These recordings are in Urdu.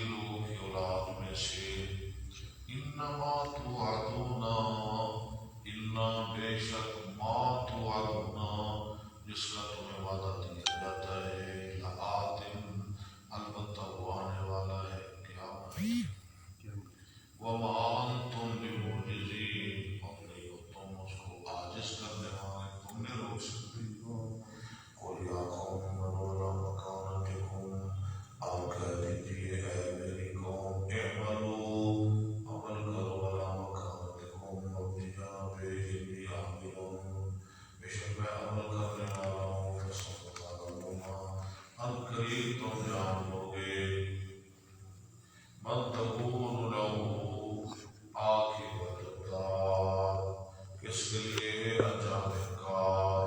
لوگوں کی اولاد میں سے انما توعدون الا بے شک ما توعدون جس کا تمہیں وعدہ دیا جاتا ہے لآت البتہ وہ آنے والا ہے قیامت وما انتم بمعجزین اور نہیں ہو تم اس کو عاجز کرنے والے تم نے روک سکتے قل یا قوم اعملوا علی مکانتکم آپ کہہ دیجیے اے میری قوم اعملوا عمل کرو علی مکانتکم اپنی جگہ پہ انی عامل بے شک میں عمل کرنے والا ہوں فسوف تعلمون ان قریب تم جان لوگے من تکون له عاقبت الدار کس کے لیے ہے انجام کار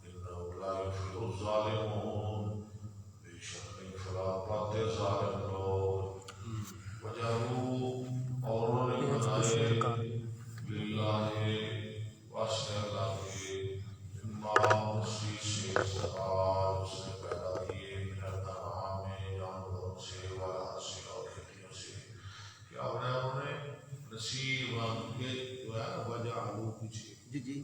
انه لا يفلح الظالمون بے شک نہیں فلاح پاتے ظالم لوگ وجعلوا اور انہوں نے بنائے للہ واسطے اللہ کے مما اسی سے استقال اس نے پیدا کیے من الانعام جانوروں سے والحرث اور کھیتیوں سے کیا بنایا انہوں نے نصیبا یہ جو ہے نا وجعلوا پیچھے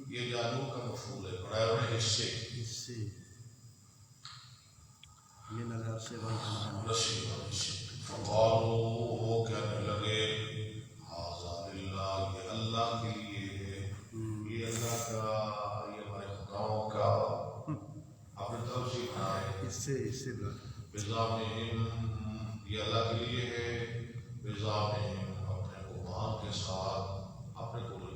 یہ جعلوا کا مفعول ہے بنایا انہوں نے حصے من الحرث والانعام نصیبا فقالوا وہ کہنے لگے ھذا للہ یہ اللہ کے لیے ہے یہ اللہ کا یہ ہمارے خداؤں کا اپنی طرف سے بنائے اس سے بزعمہم یہ اللہ کے لیے ہے بزعمہم اپنے گمان کے ساتھ اپنے قول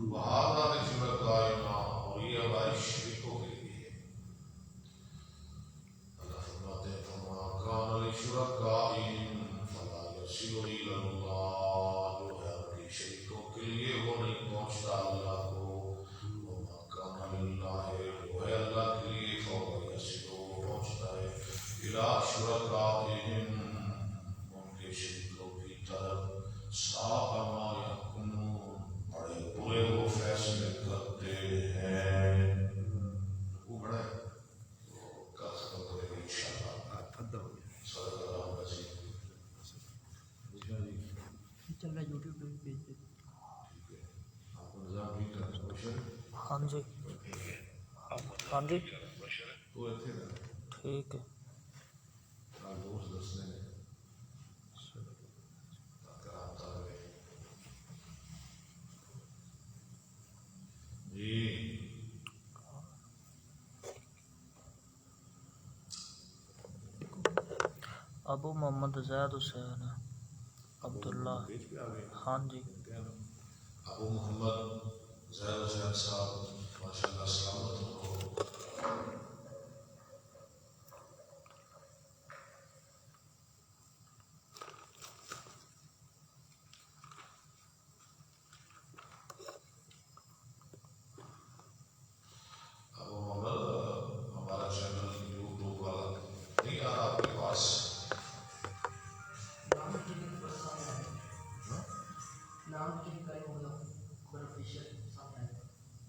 وہذا لشرکائنا اور یہ ہمارے شریکوں کے لیے ہے اللہ فرماتے ہیں فما کان لشرکائہم فلا یصل الی اللہ جو ہے اپنے شریکوں کے لیے وہ نہیں پہنچتا اللہ کو وما کان للہ جو ہے اللہ کے لیے فهو یصل وہ پہنچتا ہے الی شرکائہم ان کے شریکوں کی طرف ساء ما یحکمون بڑے برے وہ فیصلے کرتے ہیں وہ بڑا ہے تو کل ختم کریں گے انشاءاللہ ادھا ہو گیا صدق اللہ العظیم چل رہا یوٹیوب پہ بھیج دے ٹھیک ہے آپ کو نظام ٹھیک کرنا کوشش ہاں جی ہاں جی تو ایتھے نا ٹھیک ہے کل روز دسنے نے کراتا ہے جی ابو محمد زید حسین عبداللہ پیج پہ آ گئے ہاں جی ابو محمد زید حسین صاحب ماشاء اللہ سلامت ہو ابو محمد ہمارا چینل یوٹیوب والا نہیں آ رہا آپ کے پاس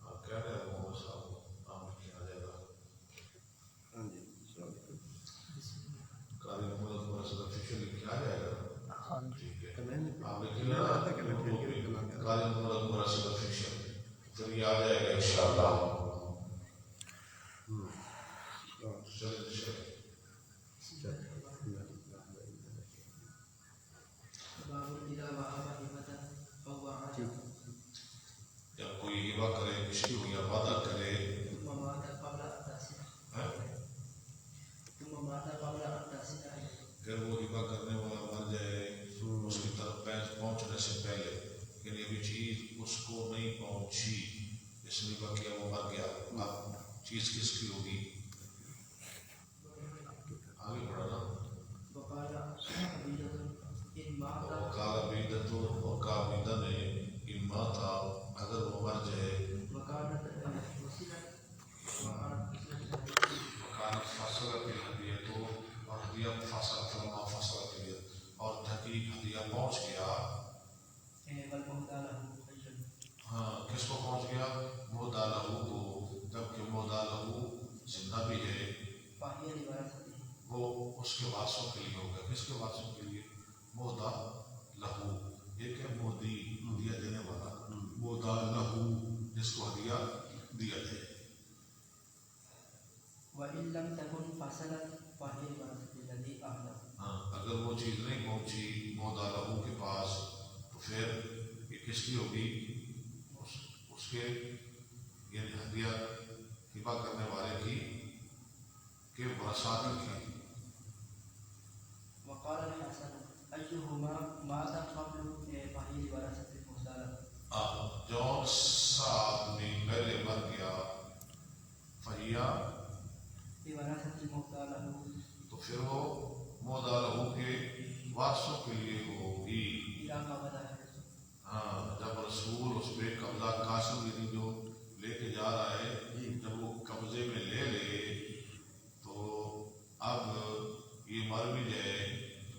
آپ کہہ رہے ہیں محمد صاحب کو نام کیا جائے گا ہاں جی السلام علیکم قاری محمد اکبر صدر آفیشیل کیا جائے گا ہاں جی ٹھیک ہے کمنٹ آپ لکھیں گے نا قاری محمد اکبر صدر آفیشیل پھر یہ آ جائے گا انشاءاللہ چلیں جب کوئی ہبہ کرے کسی کو یا وعدہ کرے اگر وہ ہبہ کرنے والا مر جائے اس کی طرف پہنچنے سے پہلے لیکن یہ بھی چیز اس کو نہیں پہنچی اس نے ہبہ کیا وہ مر گیا اب چیز کس کی ہوگی آگے بڑھا نا وقال عبیدۃ اور عبیدہ نے ان ماتا اگر وہ مر جائے وکانت فصلت الہدیۃ اور ہدیہ فصلت لما فصلت الہدیہ اور تحقیق ہدیہ پہنچ گیا ہاں کس کو پہنچ گیا مہدا لہو کو جبکہ مہدا لہو زندہ بھی ہے وہ اس کے وارثوں کے لیے ہوگا کس کے وارثوں کے لیے مودا لہو، ایک ہے مودی دیا دینے والا، مودا لہو جس کو ہدیہ دیا جائے. وَإِن لَمْ تَكُنْ فَصَلَتْ فَهِيَ الْوَارِثَةُ الَّتِي أَعْلَى. اگر وہ چیز نہیں پہنچی مودا لہو کے پاس تو پھر یہ کس کی ہوگی؟ اس کے یعنی ہدیہ ہبہ کرنے والے کی کہ ورثات کی. وقال الحسن أيهما مات قبل فهي الورثة المختلف. جون سا آدمی پہلے مر گیا فہیا الورثة المختلف تو پھر وہ مودا لہو کے وارثوں کے لیے ہوگی. إلى قبض الرسول. ہاں جب رسول اس پہ قبضہ قاسم یعنی جو لے کے جا رہا ہے جب وہ قبضے میں لے لے تو اب یہ مر بھی جائے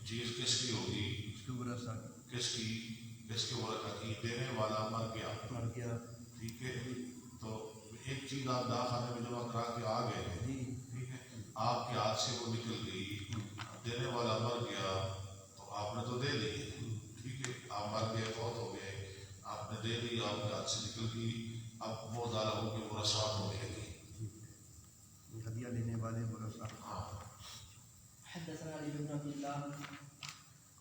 چیز کس کی ہوگی؟ اس کے ورثہ کس کی؟ کس کے ورثہ کی؟ دینے والا مر گیا. مر گیا. ٹھیک ہے، تو ایک چیز آپ داخانے میں جمع کرا کے آ گئے ہیں، ٹھیک ہے، آپ کے ہاتھ سے وہ نکل گئی، دینے والا مر گیا تو آپ نے تو دے دی، ٹھیک ہے، آپ مر گئے فوت ہو گئے، آپ نے دے دی، آپ کے ہاتھ سے نکل گئی، اب مودا لہو کے ورثات ہو گئے گی. ہدیہ لینے والے ورثہ. ہاں. حدثنا علي بن عبد الله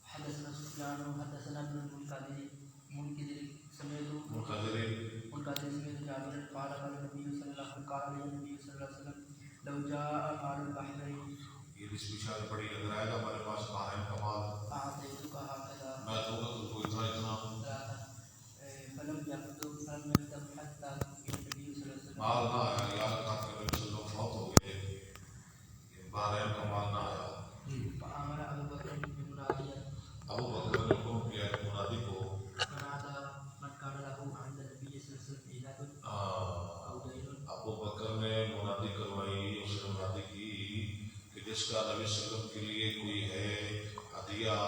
حدثنا سفيان حدثنا ابن المنكدر سمعت منقدر سمعت جابر قال قال النبي صلى الله عليه وسلم لو جاء مال البحرين یہ اس پیچھے پڑی اگر آئے گا ہمارے پاس باہر کمال أعطيتك هكذا میں دوں گا تم کو اتنا فلم يكتب حتى توفي النبي صلى الله عليه وسلم. مال نہ آیا، یاد رکھا کہ نبی صلی اللہ علیہ وسلم فوت ہو گئے، باہر کا مال نہ آیا. فأمر أبو بكر بمناديا ابو بکر نے حکم کیا کہ منادی کو فنادى من كان له عند النبي صلى الله عليه وسلم عينة أو دين. ابو بکر نے منادی کروائی، اس نے منادی کی کہ جس کا نبی صلی اللہ علیہ وسلم کے لیے کوئی ہے ہدیہ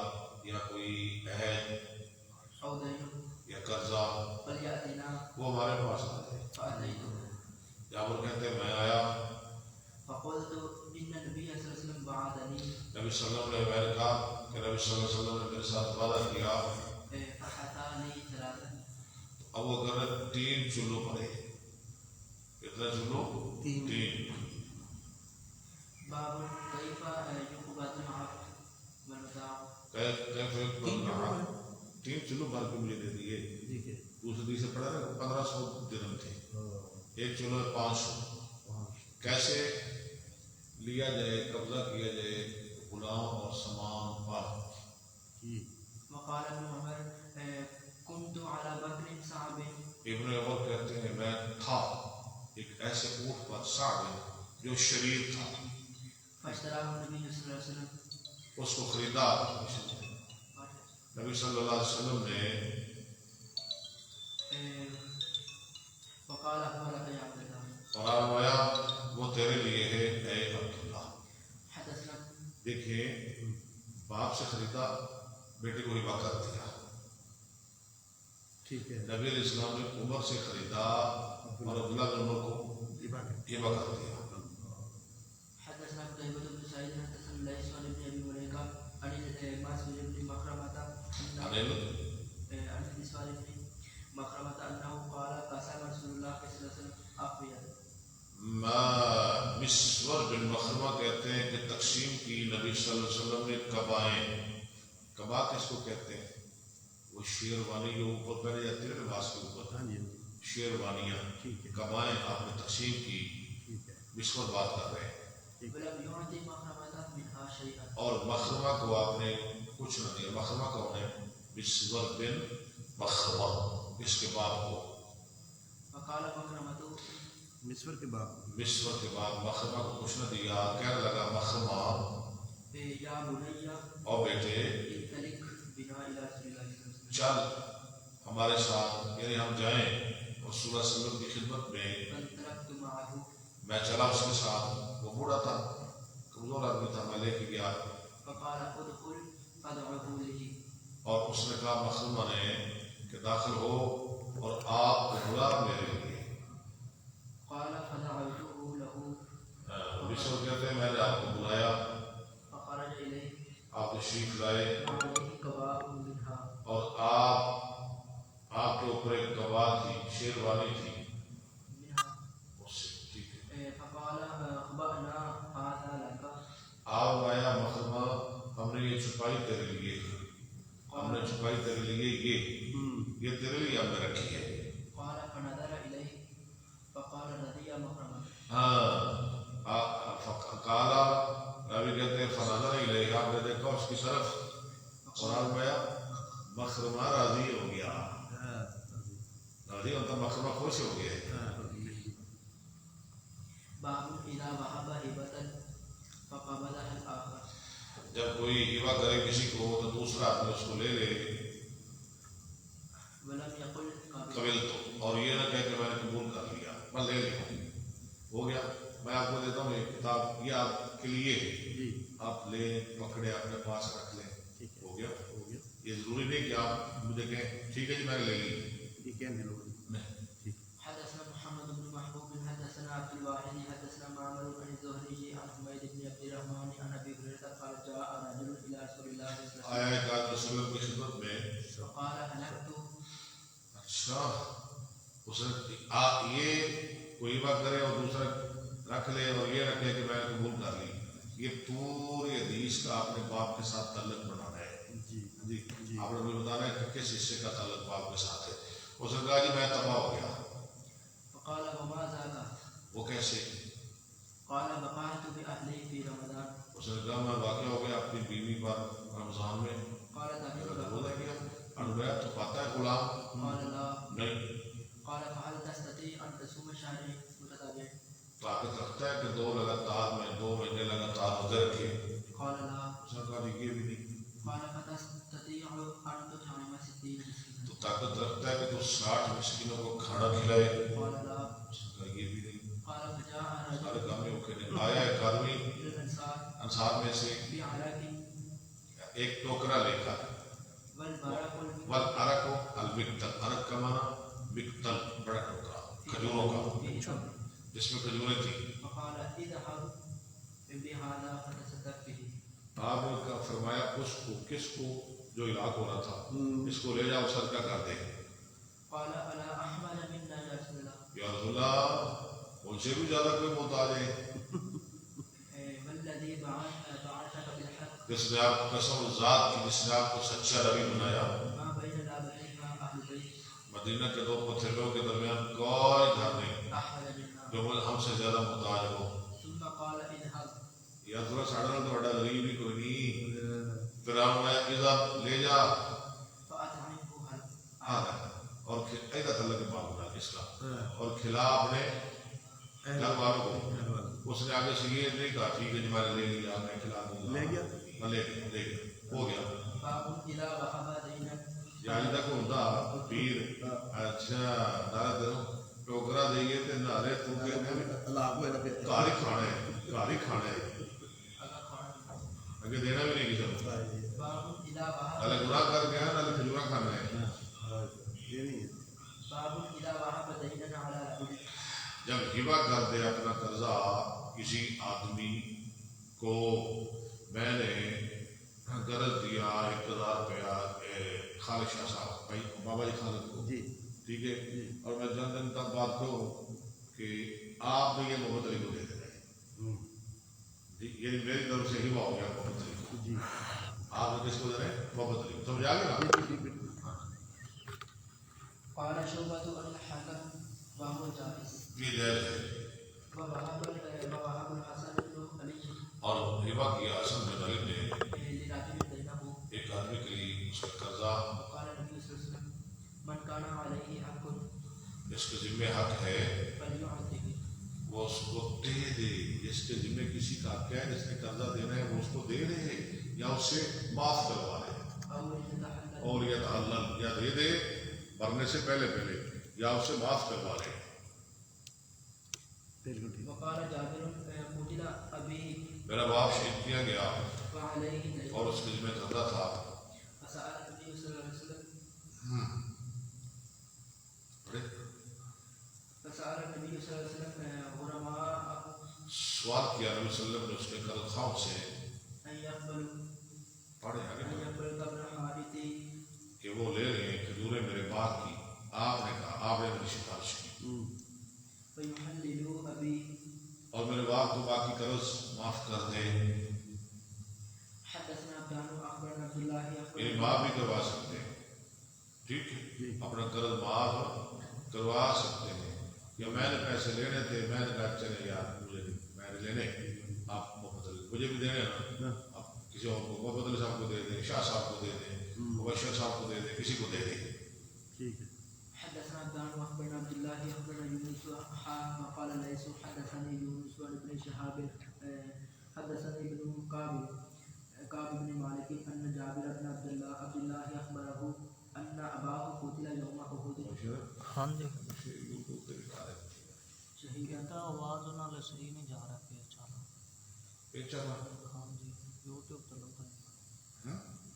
یا کوئی عہد أو دين یا قرضہ فليأتنا وہ ہمارے پاس آ جائے. فأتيته جابر کہتے ہیں میں آیا، فقلت إن النبي صلى الله عليه وسلم بعثني نبی صلی اللہ علیہ وسلم نے میں نے کہا کہ نبی صلی اللہ علیہ وسلم نے میرے ساتھ وعدہ کیا. فحثاني ثلاثا. ابو بکر نے 3 چولو پڑے. کتنا چولو؟ 3. باب كيف يقبض العبد والمتاع. کیسے 3 چولو بھر کے مجھے دے دیے. ٹھیک ہے. اس حدیث سے پڑھا نا 1500 درہم تھے، ایک چولو 500. کیسے لیا جائے، قبضہ کیا جائے غلام اور سامان پر. وقال ابن عمر كنت على بكر صعب. ابن عمر کہتے ہیں میں تھا ایک ایسے اونٹ پر صعب جو شریر تھا، فاشتراه النبي صلى الله عليه وسلم. اس کو خریدا نبی صلی اللہ علیہ وسلم نے. وقال أخبرك يا عبد الله. اور آیا وہ تیرے لیے ہے اے عبداللہ. حدثنا. دیکھیں باپ سے خریدا، بیٹے کو ہبہ کر دیا. ٹھیک ہے. نبی علیہ السلام نے عمر سے خریدا اور عبداللہ بن عمر کو ہبہ کر دیا. حدثنا قتيبة بن سعيد حدثنا الليث عن ابن أبي مليكة عن مسعود بن مخرمة عن مسعود بن مخرمة أنه قال قسم رسول الله صلى الله عليه وسلم أقوياء. مسور بن مخرمہ کہتے ہیں کہ تقسیم کی نبی صلی اللہ علیہ وسلم نے کبائیں. کبا کس کو کہتے ہیں؟ وہ شیروانی جو اوپر پہنے جاتی ہے لباس کے اوپر، ہاں جی شیروانیاں. ٹھیک ہے. کبائیں آپ نے تقسیم کی. ٹھیک ہے. مسور بات کر رہے ہیں. ولم يعطي مخرمة منها شيئا. اور مخرمہ کو آپ نے کچھ نہ دیا. مخرمہ کون ہے؟ مسور بن مخرمہ، اس کے باپ کو. فقال مخرمة مسور کے باپ مسور کے بعد مخرمہ کو کچھ نہ دیا. کہنے لگا مخرمہ يا بني اور بیٹے انطلق بنا إلى رسول الله صلى الله عليه وسلم. چل ہمارے ساتھ، یعنی ہم جائیں رسول اللہ صلی اللہ علیہ وسلم کی خدمت میں. فانطلقت معه. میں چلا اس کے ساتھ. وہ بوڑھا تھا، کمزور آدمی تھا، میں لے کے گیا. فقال ادخل فادعه لي. اور اس نے کہا مخرمہ نے کہ داخل ہو اور آپ کو بلا میرے لیے. قال فدعوته له مسور کہتے ہیں میں نے آپ کو بلایا، فخرج إليه. آپ تشریف لائے وعليه قباء منها اور آپ کے اوپر ایک گواہ تھی، شیروانی تھی اس سے، ٹھیک ہے. فقال أخبأنا هذا لك آپ آیا مخرمہ ہم نے یہ چھپائی تیرے لیے، ہم نے چھپائی تیرے لیے یہ تیرے لیے ہم نے رکھی ہے. قال فنظر إليه فقال رضي مخرما ہاں کالا راوی کہتے ہیں فنظر الیہ، آپ نے دیکھا اس کی طرف اور آپ آیا مخرمہ راضی ہو گیا، راضی ہوتا مخرمہ خوش ہو گیا. باب إذا وهب هبة فقبلها الآخر جب کوئی ہبہ کرے کسی کو تو دوسرا آدمی اس کو لے لے، ولم يقل قبل تو، اور یہ نہ کہے کہ میں نے قبول کر لیا، میں لے لیا ہو گیا. میں آپ کو دیتا ہوں یہ کتاب، یہ آپ کے لیے ہے، آپ لیں پکڑے اپنے پاس رکھ لیں، ہو گیا. یہ ضروری نہیں کہ آپ مجھے کہیں ٹھیک ہے جی میں نے لے لی. حدثنا محمد بن محبوب حدثنا عبد الواحد حدثنا معمر عن الزهري عن حميد بن عبد الرحمن عن ابي هريره قال جاء رجل الى رسول الله صلى الله عليه آیا ایک آدمی رسول اللہ کی خدمت میں، وسلم فقال هلكت اچھا اس نے یہ کوئی بات کرے اور دوسرا رکھ لے اور یہ رکھے کہ میں نے قبول کر لی. یہ پوری حدیث کا آپ نے باپ کے ساتھ تعلق بنانا ہے. جی آپ نے مجھے بتانا ہے کہ کس حصے کا تعلق باپ کے ساتھ ہے. اس نے کہا جی میں تباہ ہو گیا. فقال وما ذاك وہ کیسے؟ قال بقعت باهلي في رمضان اس نے کہا میں واقع ہو گیا اپنی بیوی پر رمضان میں، قال میرا ذاك روزہ کیا انویا تو پاتا ہے غلام قال لا نہیں. قال فهل تستطيع ان تصوم شهرين متتابعين طاقت رکھتا ہے کہ 2 لگاتار میں 2 مہینے لگاتار روزے رکھے؟ قال لا اس نے کہا یہ بھی نہیں. قال فتستطيع ان تطعم 60 مسكينا تو طاقت رکھتا ہے کہ تو 60 مسکینوں کو کھانا کھلائے؟ قال لا اس نے کہا یہ بھی نہیں. قال فجاء رجل سارے کام میں وہ کہنے آیا ایک آدمی من الانصار انصار میں سے بعراك ایک ٹوکرا لے کر، والبارك والعرق البکتل، عرق کا معنی بکتل بڑا ٹوکرا کھجوروں کا جس میں کھجوریں تھیں. فقال اذهب بهذا فتصدق به آپ نے کا فرمایا اس کو، کس کو؟ جو ہلاک ہو رہا تھا، اس کو لے جاؤ صدقہ کر دے. قال الا احمل منا يا رسول الله یا رسول اللہ ان سے بھی زیادہ کوئی محتاج ہے. والذي بعثك بالحق جس نے آپ قسم ذات کی، جس نے آپ کو سچا نبی بنایا، ما بين لابتيها اهل البيت مدینہ کے 2 پتھروں کے درمیان کوئی گھر نہیں احمل منا جو ہم سے زیادہ محتاج ہو. ثم قال اذهب یا تھوڑا ساڑھا تو بڑا غریب ہی کوئی نہیں. پھر ہم نے اذا لے جا فاطعمه هل اور ایسا تعلق کے باب بنا اس کا، اور کھلا اپنے گھر والوں کو. اس نے آگے سے یہ نہیں کہا ٹھیک ہے جی میں نے لے لیا، آپ نے کھلا دوں گا، لے گیا لے گیا ہو گیا. باب اذا وهب دينا یعنی تک ہوتا پیر اچھا نارا دوں ٹوکرا دئیے تے نارے تو کہنے گھر ہی کھانا ہے، گھر ہی کھانا ہے، اگے دینا بھی نہیں کسی کو. باب اذا وهب نالے گناہ کر گیا نالے کھجورا کھانا ہے. باب اذا وهب دينا على رجل جب ہبہ کر دے اپنا قرضہ کسی آدمی کو، میں نے قرض دیا 1000 روپیہ خالد شاہ صاحب بھائی بابا جی خالد کو، ٹھیک ہے، اور میں چند دن تک بات کہوں کہ آپ نے یہ محمد علی کو دے دینا ہے، یعنی میری طرف سے ہبہ ہو گیا محمد علی کو. آپ نے کس کو دینا ہے؟ محمد علی کو. سمجھ آ گیا نا؟ قال شعبة عن الحكم وهو جائز یہ جائز ہے. ووهب الحسن بن علي اور ہبہ کیا حسن بن علی نے لرجل دينه ایک آدمی کے لیے اس کا قرضہ، وقال النبي صلى الله عليه وسلم من كان عليه حق جس کے ذمہ حق ہے فليعطه وہ اس کو دے دے. جس کے ذمہ کسی کا حق ہے، جس نے قرضہ دینا ہے وہ اس کو دے دے یا اس سے معاف کروا دے، او يتحلل اور یا تحلل یا دے دے مرنے سے پہلے یا اس سے معاف کروا لے. وقال جابر قتل ابي میرا باپ شہید کیا گیا وعليه دين اور اس کے ذمہ قرضہ تھا. فسأل النبي صلى الله عليه وسلم فسأل النبي صلى الله عليه وسلم غرماء سوال کیا نبی صلی اللہ علیہ وسلم نے اس کے قرض خواہوں سے ان يقبلوا پڑھے آگے أن يقبل قبل حائطي کہ وہ لے رہے ہیں کھجوریں میرے باغ کی. آپ نے کہا آپ نے میری سفارش کی فيحلل أبي. اور میرے باغ کو باقی قرض معاف کر دے. حدثنا عبدان أخبرنا عبد الله یعنی أخبرنا معاف بھی کروا سکتے ہیں. ٹھیک ہے, اپنا قرض معاف کروا سکتے ہیں. یا میں نے پیسے لینے تھے, میں نے کہا چلے یار مجھے میں نے لینے, آپ محمد علی مجھے بھی دینے نا, آپ کسی اور کو محمد علی صاحب کو دے دیں, شاہ صاحب کو دے دیں, مبشر صاحب کو دے دیں, کسی کو دے دیں. ٹھیک ہے. حدثنا عبدان أخبرنا عبد الله أخبرنا يونس وقال ليس حدثني يونس عن ابن شهاب حدثني ابن كعب بن مالك أن جابر بن عبد الله أخبره أن أباه قتل يوم أحد ہاں جی شهيدا. کہتا آواز انہوں نے صحیح نہیں جا رہا پیچ چالا. ہاں جی یوٹیوب تے لگا,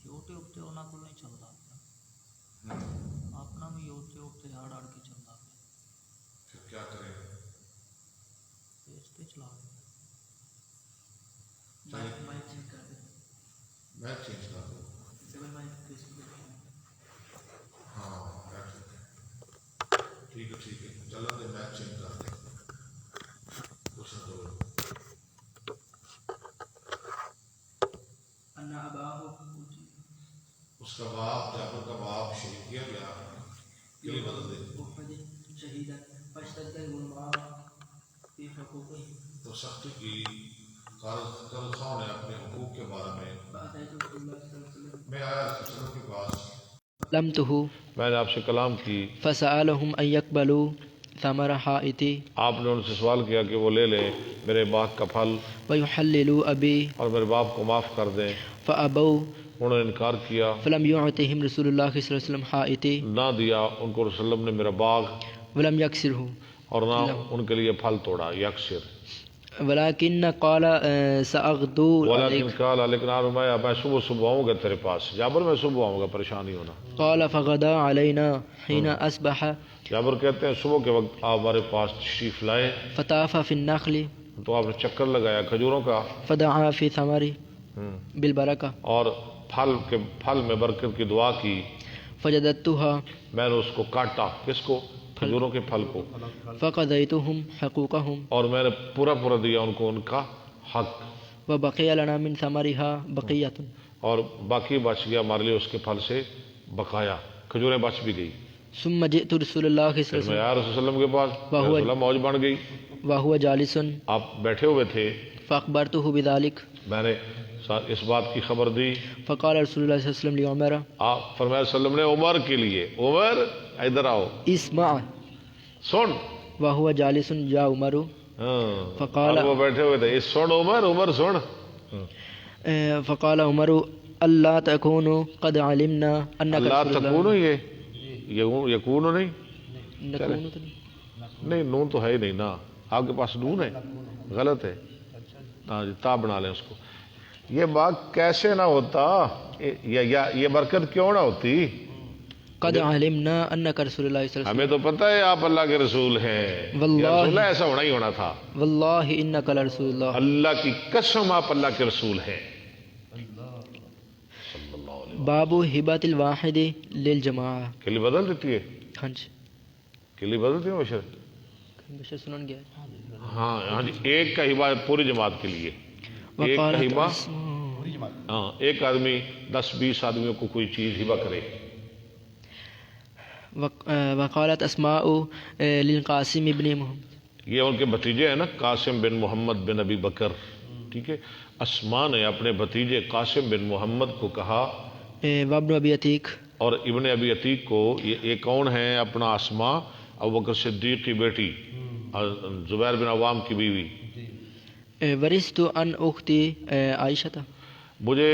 یوٹیوب تے انہوں کو نہیں چلتا اپنا بھی یوٹیوب تے ہڑ ہڑ کے چلتا پیا. پھر کیا کریں؟ پیج تے چلا مائک چیک کر دیں, میں چینج کر دوں. ڈبل مائک کس کو ہاں ٹھیک ہے ٹھیک ہے, چلو دے میں چینج کر دیں. کچھ نہ کرو. أن أباه اس کا باپ جابر کا باپ شہید کیا گیا. یہ بدل دے أحد شهيدا فاشتد الغمام في حقوقه تو سختی کی قرض خواہوں نے اپنے حقوق کے بارے میں. فأتيت رسول الله صلى الله عليه وسلم میں آیا رسول اللہ صلی اللہ علیہ وسلم کے پاس, لمته میں نے آپ سے کلام کی. فسألهم أن يقبلوا ثمر حائطي آپ نے ان سے سوال کیا کہ وہ لے لیں میرے باغ کا پھل ويحللوا أبي اور میرے باپ کو معاف کر دیں. فأبوا انہوں نے انکار کیا, فلم يعطهم رسول الله صلى الله عليه وسلم حائطي نہ دیا ان کو رسول اللہ نے میرا باغ, ولم يكسره اور نہ ان کے لیے پھل توڑا. یکسر ولكن قال سأغدو ولیکن عليك قال لیکن میں صبح آؤں گا تیرے پاس. جابر میں صبح آؤں گا, پریشانی ہونا. قال فغدا علينا حين أصبح جابر کہتے ہیں صبح کے وقت آپ ہمارے پاس تشریف لائے فطاف في النخل تو آپ نے چکر لگایا کھجوروں کا, فدعا في ثمره بالبركة اور پھل میں برکت کی دعا کی. فجددتها میں نے اس کو کاٹا. کس کو؟ کھجوروں کے پھل کو. فقضيتهم حقوقهم اور میں نے پورا دیا ان کو ان کا حق, وبقي لنا من ثمرها بقية اور باقی بچ گیا ہمارے لیے اس کے پھل سے بقایا. کھجوریں بچ بھی گئی. ثم جئت رسول الله صلى پھر الله میں عليه آیا رسول اللہ علیہ وسلم کے پاس. وہو- رسول اللہ موج بن گئی. وسلم وهو جالس آپ بیٹھے ہوئے تھے, فأخبرته بذلك میں نے اس بات کی خبر دی. فقال رسول الله صلى الله عليه وسلم لعمر آپ فرمایا صلی اللہ علیہ وسلم نے عمر کے لیے, عمر ادھر آؤ اسمع سن. وهو جالس جاء عمر ہاں, فقال- اور وہ بیٹھے ہوئے تھے. سن عمر سن. فقال عمر اللہ تکونوا قد علمنا انک اللہ رسول تکونو, یہ یکونو نہیں, نکونو تو نہیں. نہیں نون تو ہے ہی نہیں نا, آپ کے پاس نون ہے, غلط ہے. ہاں جی, تا بنا لیں اس کو. یہ باغ کیسے نہ ہوتا, یہ برکت کیوں نہ ہوتی. قد علمنا انک رسول اللہ صلی اللہ ہمیں تو پتہ ہے آپ اللہ کے رسول ہیں. واللہ- یا رسول اللہ, ایسا ہونا ہی ہونا تھا. علیہ وسلم واللہ انک لرسول اللہ. اللہ کی قسم آپ اللہ کے رسول ہیں. باب ہبات الواحد للجماعہ. کلی بدل دیتی ہے, ہاں جی کلی بدلتی ہے بشر. بشر سنن گیا. ہاں جی, ایک کا ہبا پوری جماعت کے لیے. ایک کا وقالت ہبا, اسماء ہاں, ایک آدمی 10-20 آدمیوں کو کوئی چیز ہبا کرے. وقالت اسماء للقاسم ابن محمد. یہ ان کے بھتیجے ہیں نا, قاسم بن محمد بن ابی بکر. ٹھیک ہے, اسماء نے اپنے بھتیجے قاسم بن محمد کو کہا, وابن ابی عتیق اور ابن ابی عتیق کو. یہ کون ہیں؟ اپنا اسماء ابوبکر صدیق کی بیٹی, زبیر بن عوام کی بیوی. ورثت عن اختی عائشہ مجھے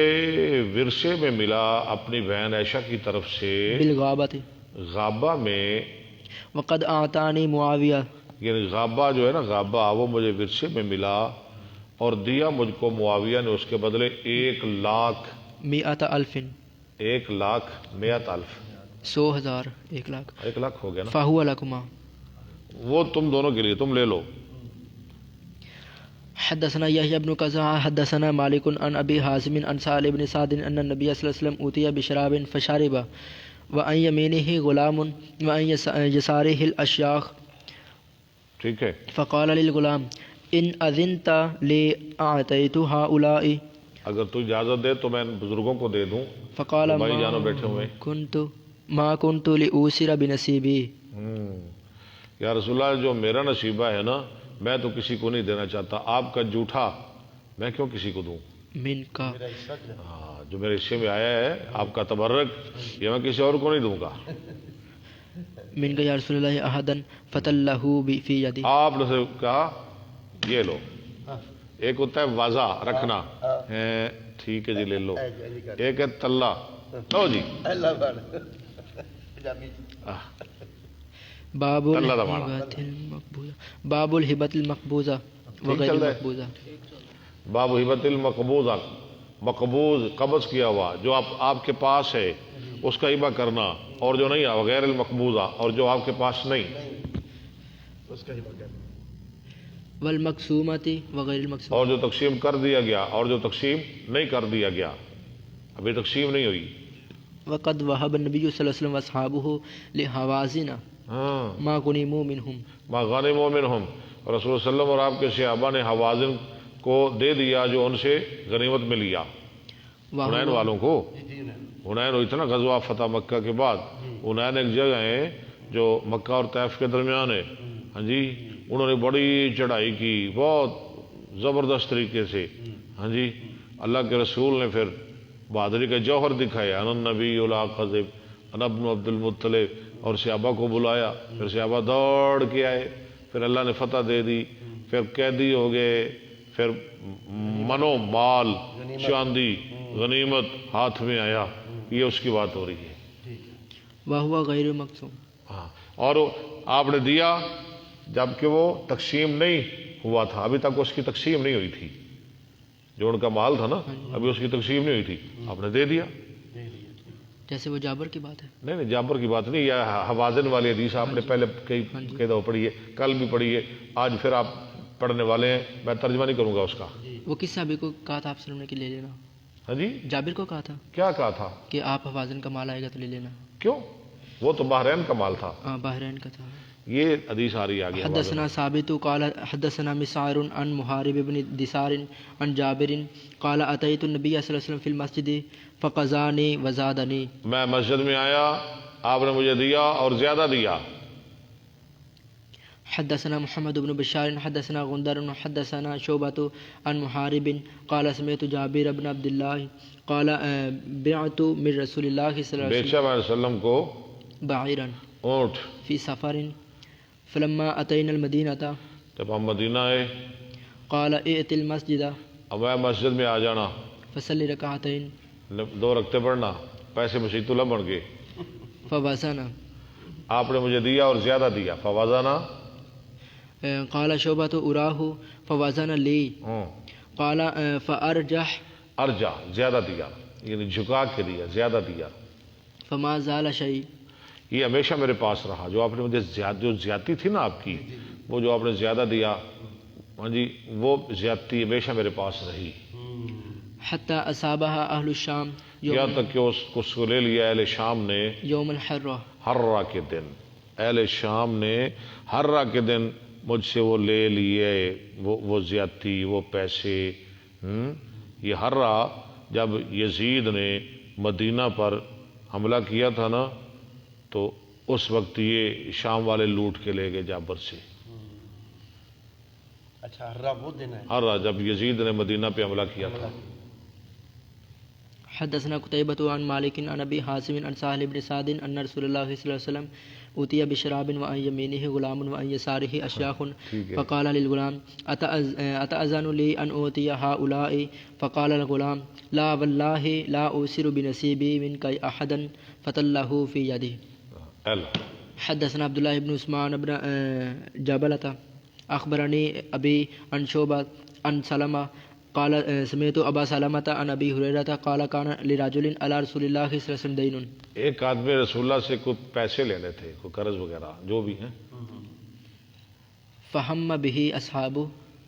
ورثے میں ملا اپنی بہن عائشہ کی طرف سے بالغابت. غابہ میں, وقد اعطانی معاویہ یعنی غابہ جو ہے نا, غابہ وہ مجھے ورثے میں ملا اور دیا مجھ کو معاویہ نے اس کے بدلے 1,00,000 مئۃ الف 1,00,000 100,000 1,00,000 1,00,000 ہو گیا نا. فہو لکما. وہ تم دونوں کے لیے, تم لے لو. حدثنا يحيى بن قزعة حدثنا مالك عن أبي حازم عن سهل بن سعد أن النبي صلى الله عليه وسلم أوتي بشراب فشرب وعن يمينه غلام وعن يساره الأشياخ ٹھیک ہے. فقال للغلام إن أذنت لي أعطيت هؤلاء اگر تو اجازت دے تو میں ان بزرگوں کو دے دوں. فقال بھائی جانو بیٹھے ہوئے. ما كنت لأوسر بنصيبي. یا رسول اللہ جو میرا نصیبہ ہے نا میں تو کسی کو نہیں دینا چاہتا. آپ کا جھوٹا میں کیوں کسی کو دوں؟ من کا ہاں جو میرے حصے میں آیا ہے آپ کا تبرک یہ میں کسی اور کو نہیں دوں گا. من کا یا رسول اللہ احدن فتلہ فی یدی. آپ نے کہا یہ لو. ایک ہوتا ہے واضح رکھنا ٹھیک ہے جی لے لو. ایک ہے تلہ لو جی. باب الہبۃ المقبوضہ وغیر المقبوضہ. باب ہبت المقبوضہ مقبوض قبض کیا ہوا جو آپ کے پاس ہے اس کا ہبہ کرنا اور جو نہیں ہے غیر المقبوضہ اور جو آپ کے پاس نہیں اس کا ہبہ کرنا. والمقسومۃ وغیر المقسومہ. اور جو تقسیم کر دیا گیا اور جو تقسیم نہیں کر دیا گیا ابھی تقسیم نہیں ہوئی. وقد وهب النبی صلی اللہ علیہ وسلم واصحابہ لحوازن ما غنموا منہم ما غنموا منہم. رسول اللہ علیہ وسلم اور آپ کے صحابہ نے حوازن کو دے دیا جو ان سے غنیمت میں لیا. حنین والوں کو حنین اتنا غزوہ فتح مکہ کے بعد حنین ایک جگہ ہے جو مکہ اور طائف کے درمیان ہے. ہاں جی انہوں نے بڑی چڑھائی کی بہت زبردست طریقے سے. ہاں جی اللہ کے رسول نے پھر بہادری کا جوہر دکھایا. ان النبی لا کذب انا ابن عبد المطلب اور صحابہ کو بلایا. پھر صحابہ دوڑ کے آئے. پھر اللہ نے فتح دے دی. پھر قیدی ہو گئے. پھر منو مال چاندی غنیمت ہاتھ میں آیا. یہ اس کی بات ہو رہی ہے. وہو غیر مقسوم. ہاں اور آپ نے دیا جبکہ وہ تقسیم نہیں ہوا تھا. ابھی تک اس کی تقسیم نہیں ہوئی تھی. جو ان کا مال تھا نا ابھی اس کی تقسیم نہیں ہوئی تھی. آپ نے دے دیا. جیسے وہ جابر کی بات ہے. نہیں جابر کی بات نہیں. یہ حوازن والی حدیث آپ نے پہلے کئی دفعہ پڑھی ہے. کل بھی پڑھی ہے. آج پھر آپ پڑھنے والے ہیں. میں ترجمہ نہیں کروں گا اس کا. وہ کس صحابی کو کہا تھا آپ صلی اللہ علیہ وسلم نے کہ لے لینا؟ ہاں جی جابر کو کہا تھا. کیا کہا تھا کہ آپ حوازن کا مال آئے گا تو لے لینا. کیوں؟ وہ تو بحرین کا مال تھا. بحرین کا تھا. یہ حدیث آ رہی آگے. حدثنا ثابت قال حدثنا مسعر عن محارب بن دثار عن جابر قال اتيت النبي صلى الله عليه وسلم في المسجد فقزاني وزادني. میں مسجد میں آیا آپ نے مجھے دیا اور زیادہ دیا. حدثنا محمد بن بشار حدثنا غندر حدثنا شعبة عن محارب قال سمعت جابر بن عبد الله قال بعت من رسول الله صلى الله عليه بیچا میں وسلم کو بعيرا اونٹ في سفر فلما اتينا المدينة جب ہم مدینہ آئے قال ائت المسجد اب میں مسجد میں آ جانا فصلی رکعتين 2 رکعتیں پڑھنا. پیسے مشیت اللہ بن گئے. فوزنا آپ نے مجھے دیا اور زیادہ دیا. فوازانہ قال شعبة أراه فوزن لي قال فأرجح ارجع زیادہ دیا یعنی جھکا کے دیا زیادہ دیا. فما زال شيء یہ ہمیشہ میرے پاس رہا. جو آپ نے مجھے جو زیادتی تھی نا آپ کی وہ جو آپ نے زیادہ دیا ہاں جی وہ زیادتی ہمیشہ میرے پاس رہی. حتى أصابها أهل الشام یہاں تک کہ اس کو لے لیا اہل شام نے يوم الحرة. حرہ کے دن. اہل شام نے حرہ کے دن مجھ سے وہ لے لیے وہ زیادتی وہ پیسے. یہ حرہ جب یزید نے مدینہ پر حملہ کیا تھا نا تو اس وقت یہ شام والے لوٹ کے لے گئے جابر سے. اچھا حرہ وہ دن ہے. حرہ جب یزید نے مدینہ پہ حملہ کیا تھا. حدثنا قتيبة عن مالك عن أبي حازم عن سهل بن سعد أن رسول الله صلى الله عليه وسلم أوتي بشراب وعن يمينه غلام وعن يساره أشياخ فقال للغلام أتأذن لي أن أوتي هؤلاء فقال الغلام لا والله لا أوسر بنصيبي منك أحدا فتله في يده. حدثنا عبد الله بن عثمان بن جبلة أخبرني أبي عن شعبة عن سلمة قال سمعت ابا سلمة عن ابي هريرة قال كان لرجل على رسول الله صلى الله عليه وسلم دين. ایک آدمی رسول اللہ سے کچھ پیسے لینے تھے کوئی قرض وغیرہ جو بھی ہیں. فهم به اصحابه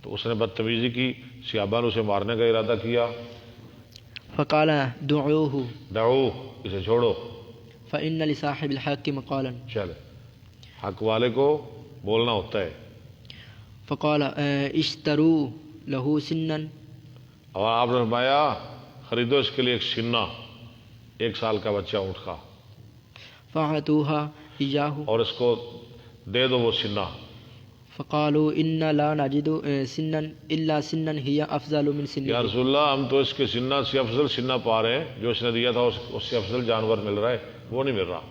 تو اس نے بدتمیزی کی، صحابہ نے اسے مارنے کا ارادہ کیا. فقال دعوه دعو، اسے چھوڑو. فإن لصاحب الحق مقالا. چل، حق والے کو بولنا ہوتا ہے. فقال اشتروا له سنا. اور آپ نے فرمایا خریدو اس کے لیے ایک سنہ، 1 سال کا بچہ اونٹ کا، فأعطوها إياه. اور اس کو دے دو وہ سنہ. فقالوا إن لا نجد سنا إلا سنا هي أفضل من یا سنه. رسول اللہ، ہم تو اس کے سنہ سے افضل سنہ پا رہے ہیں، جو اس نے دیا تھا اس سے افضل جانور مل رہا ہے، وہ نہیں مل رہا.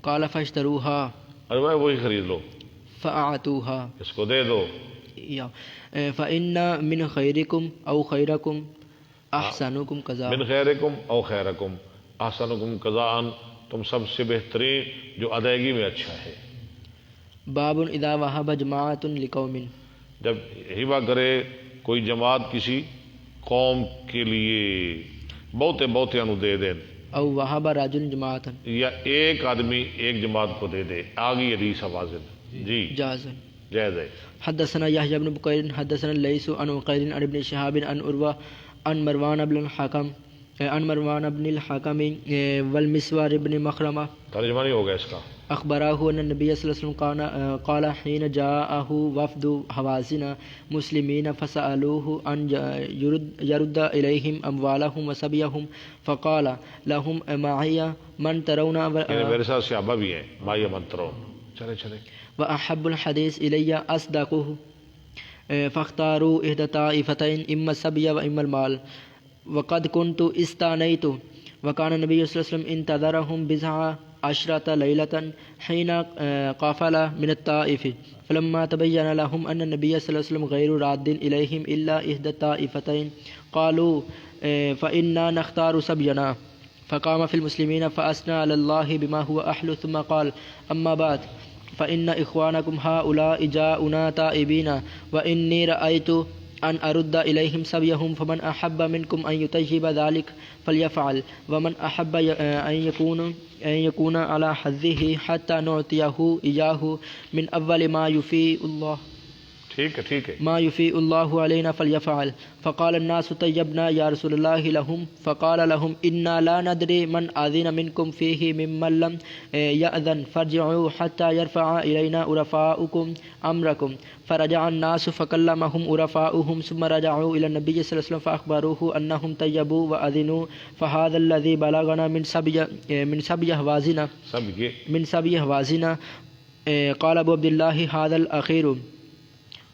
قال فاشتروها. ارے بھائی وہی خرید لو، فأعطوها اس کو دے دو. إياه. فإن من خيركم أو خيركم أحسنكم قضاء. من خیرکم او خیرکم احسنکم قضاء، تم سب سے بہترین جو ادائیگی میں اچھا ہے. باب اذا وهب جماعة لقوم. جب ہبہ کرے کوئی جماعت کسی قوم کے لیے، بہتے بہتے انو دے دیں، او وهب رجل جماعة. یا ایک آدمی ایک جماعت کو دے دے. آگے حدیث واضح. جی جاز. جائز ہے. حدثنا يحيى بن بكير حدثنا الليث عن عقيل عن ابن شهاب عن عروة عن مروان بن الحكم والمسور بن مخرمة ترجمہ نہیں ہوگا اس کا. أخبره أن النبي صلى الله عليه وسلم قال حين جاءه وفد حوازن مسلمين فسألوه أن يرد إليهم أموالهم وسبيهم فقال لهم معي من ترون میرے ساتھ صحابہ بھی ہیں، مائی منترو. چلے چلے. وأحب الحديث إلي أصدقه فاختاروا إحدى طائفتين إما السبي وإما المال وقد كنت استانيت. وكان النبي صلى الله عليه وسلم انتظرهم 19 ليلة حين قافل من الطائف فلما تبين لهم أن النبي صلى الله عليه وسلم غير راد إليهم إلا إحدى الطائفتين قالوا فإنا نختار سبينا. فقام في المسلمين فأثنى على الله بما هو أحل ثم قال أما بعد فإن إخوانكم هؤلاء جاءنا تائبين وإني رأيت أن أرد إليهم سبيهم فمن أحب منكم أن يتجب ذلك فليفعل ومن أحب أن يكون على حظه حتى نعطيه إياه من أول ما يفيء الله ٹھیک ہے. ما يفيء الله علينا فليفعل. فقال الناس طيبنا يا رسول الله لهم. فقال لهم إنا لا ندري من آذن منكم فيه ممن لم يأذن فارجعوا حتى يرفع إلينا عرفاؤكم أمركم. فرجع الناس فكلمهم عرفاؤهم ثم رجعوا إلى النبي صلى الله عليه وسلم فأخبروه أنهم طيبوا وأذنوا. فهذا الذي بلغنا من سبي هوازن. قال أبو عبد الله هذا الأخير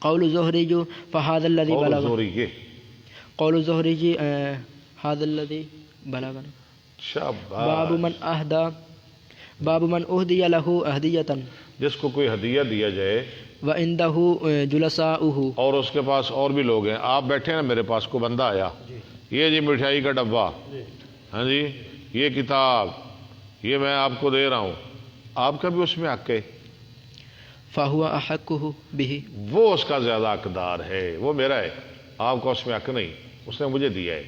قول زهري فهذا الذي بلغنا. قول زهري هذا الذي بلغنا. باب من أهدي له هدية. جس کو کوئی ہدیہ دیا جائے وعنده جلساؤه. اور اس کے پاس اور بھی لوگ ہیں. آپ بیٹھے ہیں، میرے پاس کو بندہ آیا، یہ جی مٹھائی کا ڈبہ، ہاں جی یہ کتاب، یہ میں آپ کو دے رہا ہوں، آپ کا بھی اس میں حق ہے. فهو أحقه به. وہ اس کا زیادہ حقدار ہے، وہ میرا ہے، آپ کا اس میں حق نہیں، اس نے مجھے دیا ہے.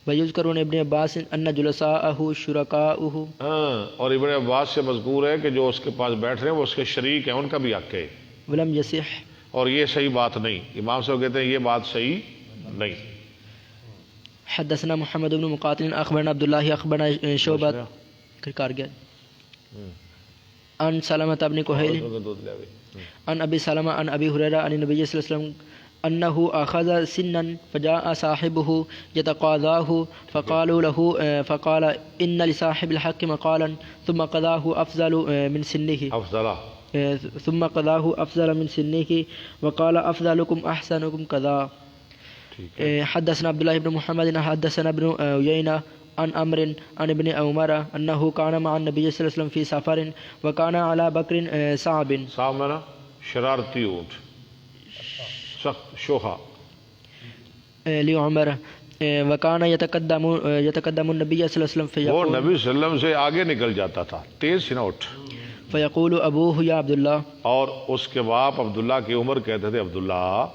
ويذكر عن ابن عباس أن جلساءه شركاؤه. ہاں، اور ابن عباس سے مذکور ہے کہ جو اس کے پاس بیٹھ رہے ہیں وہ اس کے شریک ہیں، ان کا بھی حق ہے. ولم يصح. اور یہ صحیح بات نہیں. امام صاحب کہتے ہیں یہ بات صحیح نہیں. حدثنا محمد بن مقاتل أخبرنا عبد الله أخبرنا شعبة كارجل عن سلمة بن كهيل عن أبي سلمة عن أبي هريرة عن النبي صلى الله عليه وسلم أنه أخذ سنا فجاء صاحبه يتقاضاه فقال إن لصاحب الحق مقالا ثم قضاه أفضل من سنه وقال أفضلكم أحسنكم كذا. حدثنا عبد الله بن محمد حدثنا ابن عيينة عن أمر عن ابن عمر أنه كان مع النبي صلى الله عليه وسلم في سفر وكان على بكر صعب منا شرارتی اونٹ، سخت شوخا. لعمر وكان يتقدم النبي صلى الله عليه وسلم وہ نبی صلی اللہ علیہ وسلم سے آگے نکل جاتا تھا، تیز سی نہ اٹھ. فيقول أبوه يا عبد الله. اور اس کے باپ عبداللہ کی عمر کہتے تھے عبداللہ.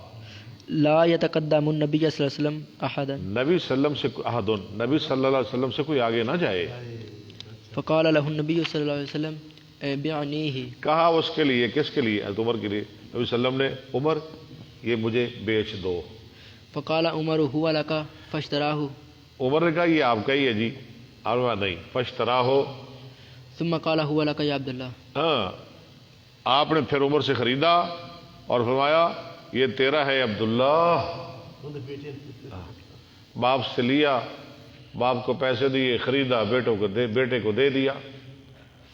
لا يتقدم النبي صلى الله عليه وسلم أحدا. نبی صلی اللہ علیہ وسلم سے احد، نبی صلی اللہ علیہ وسلم سے کوئی آگے نہ جائے. فقال له النبي صلى الله عليه وسلم بعنيه. کہا اس کے لیے، کس کے لیے؟ حضرت عمر کے لیے. نبی صلی اللہ علیہ وسلم نے عمر یہ مجھے بیچ دو. فقال عمر هو لك فاشتراه عمر نے کہا یہ آپ کا ہی ہے جی. اور میں نہیں، فاشترا ہو. ثم قال هو لك يا عبد الله. ہاں، آپ نے پھر عمر سے خریدا اور فرمایا یہ تیرا ہے عبداللہ. باپ سے لیا، باپ کو پیسے دیے، خریدا، بیٹے کو دے دیا.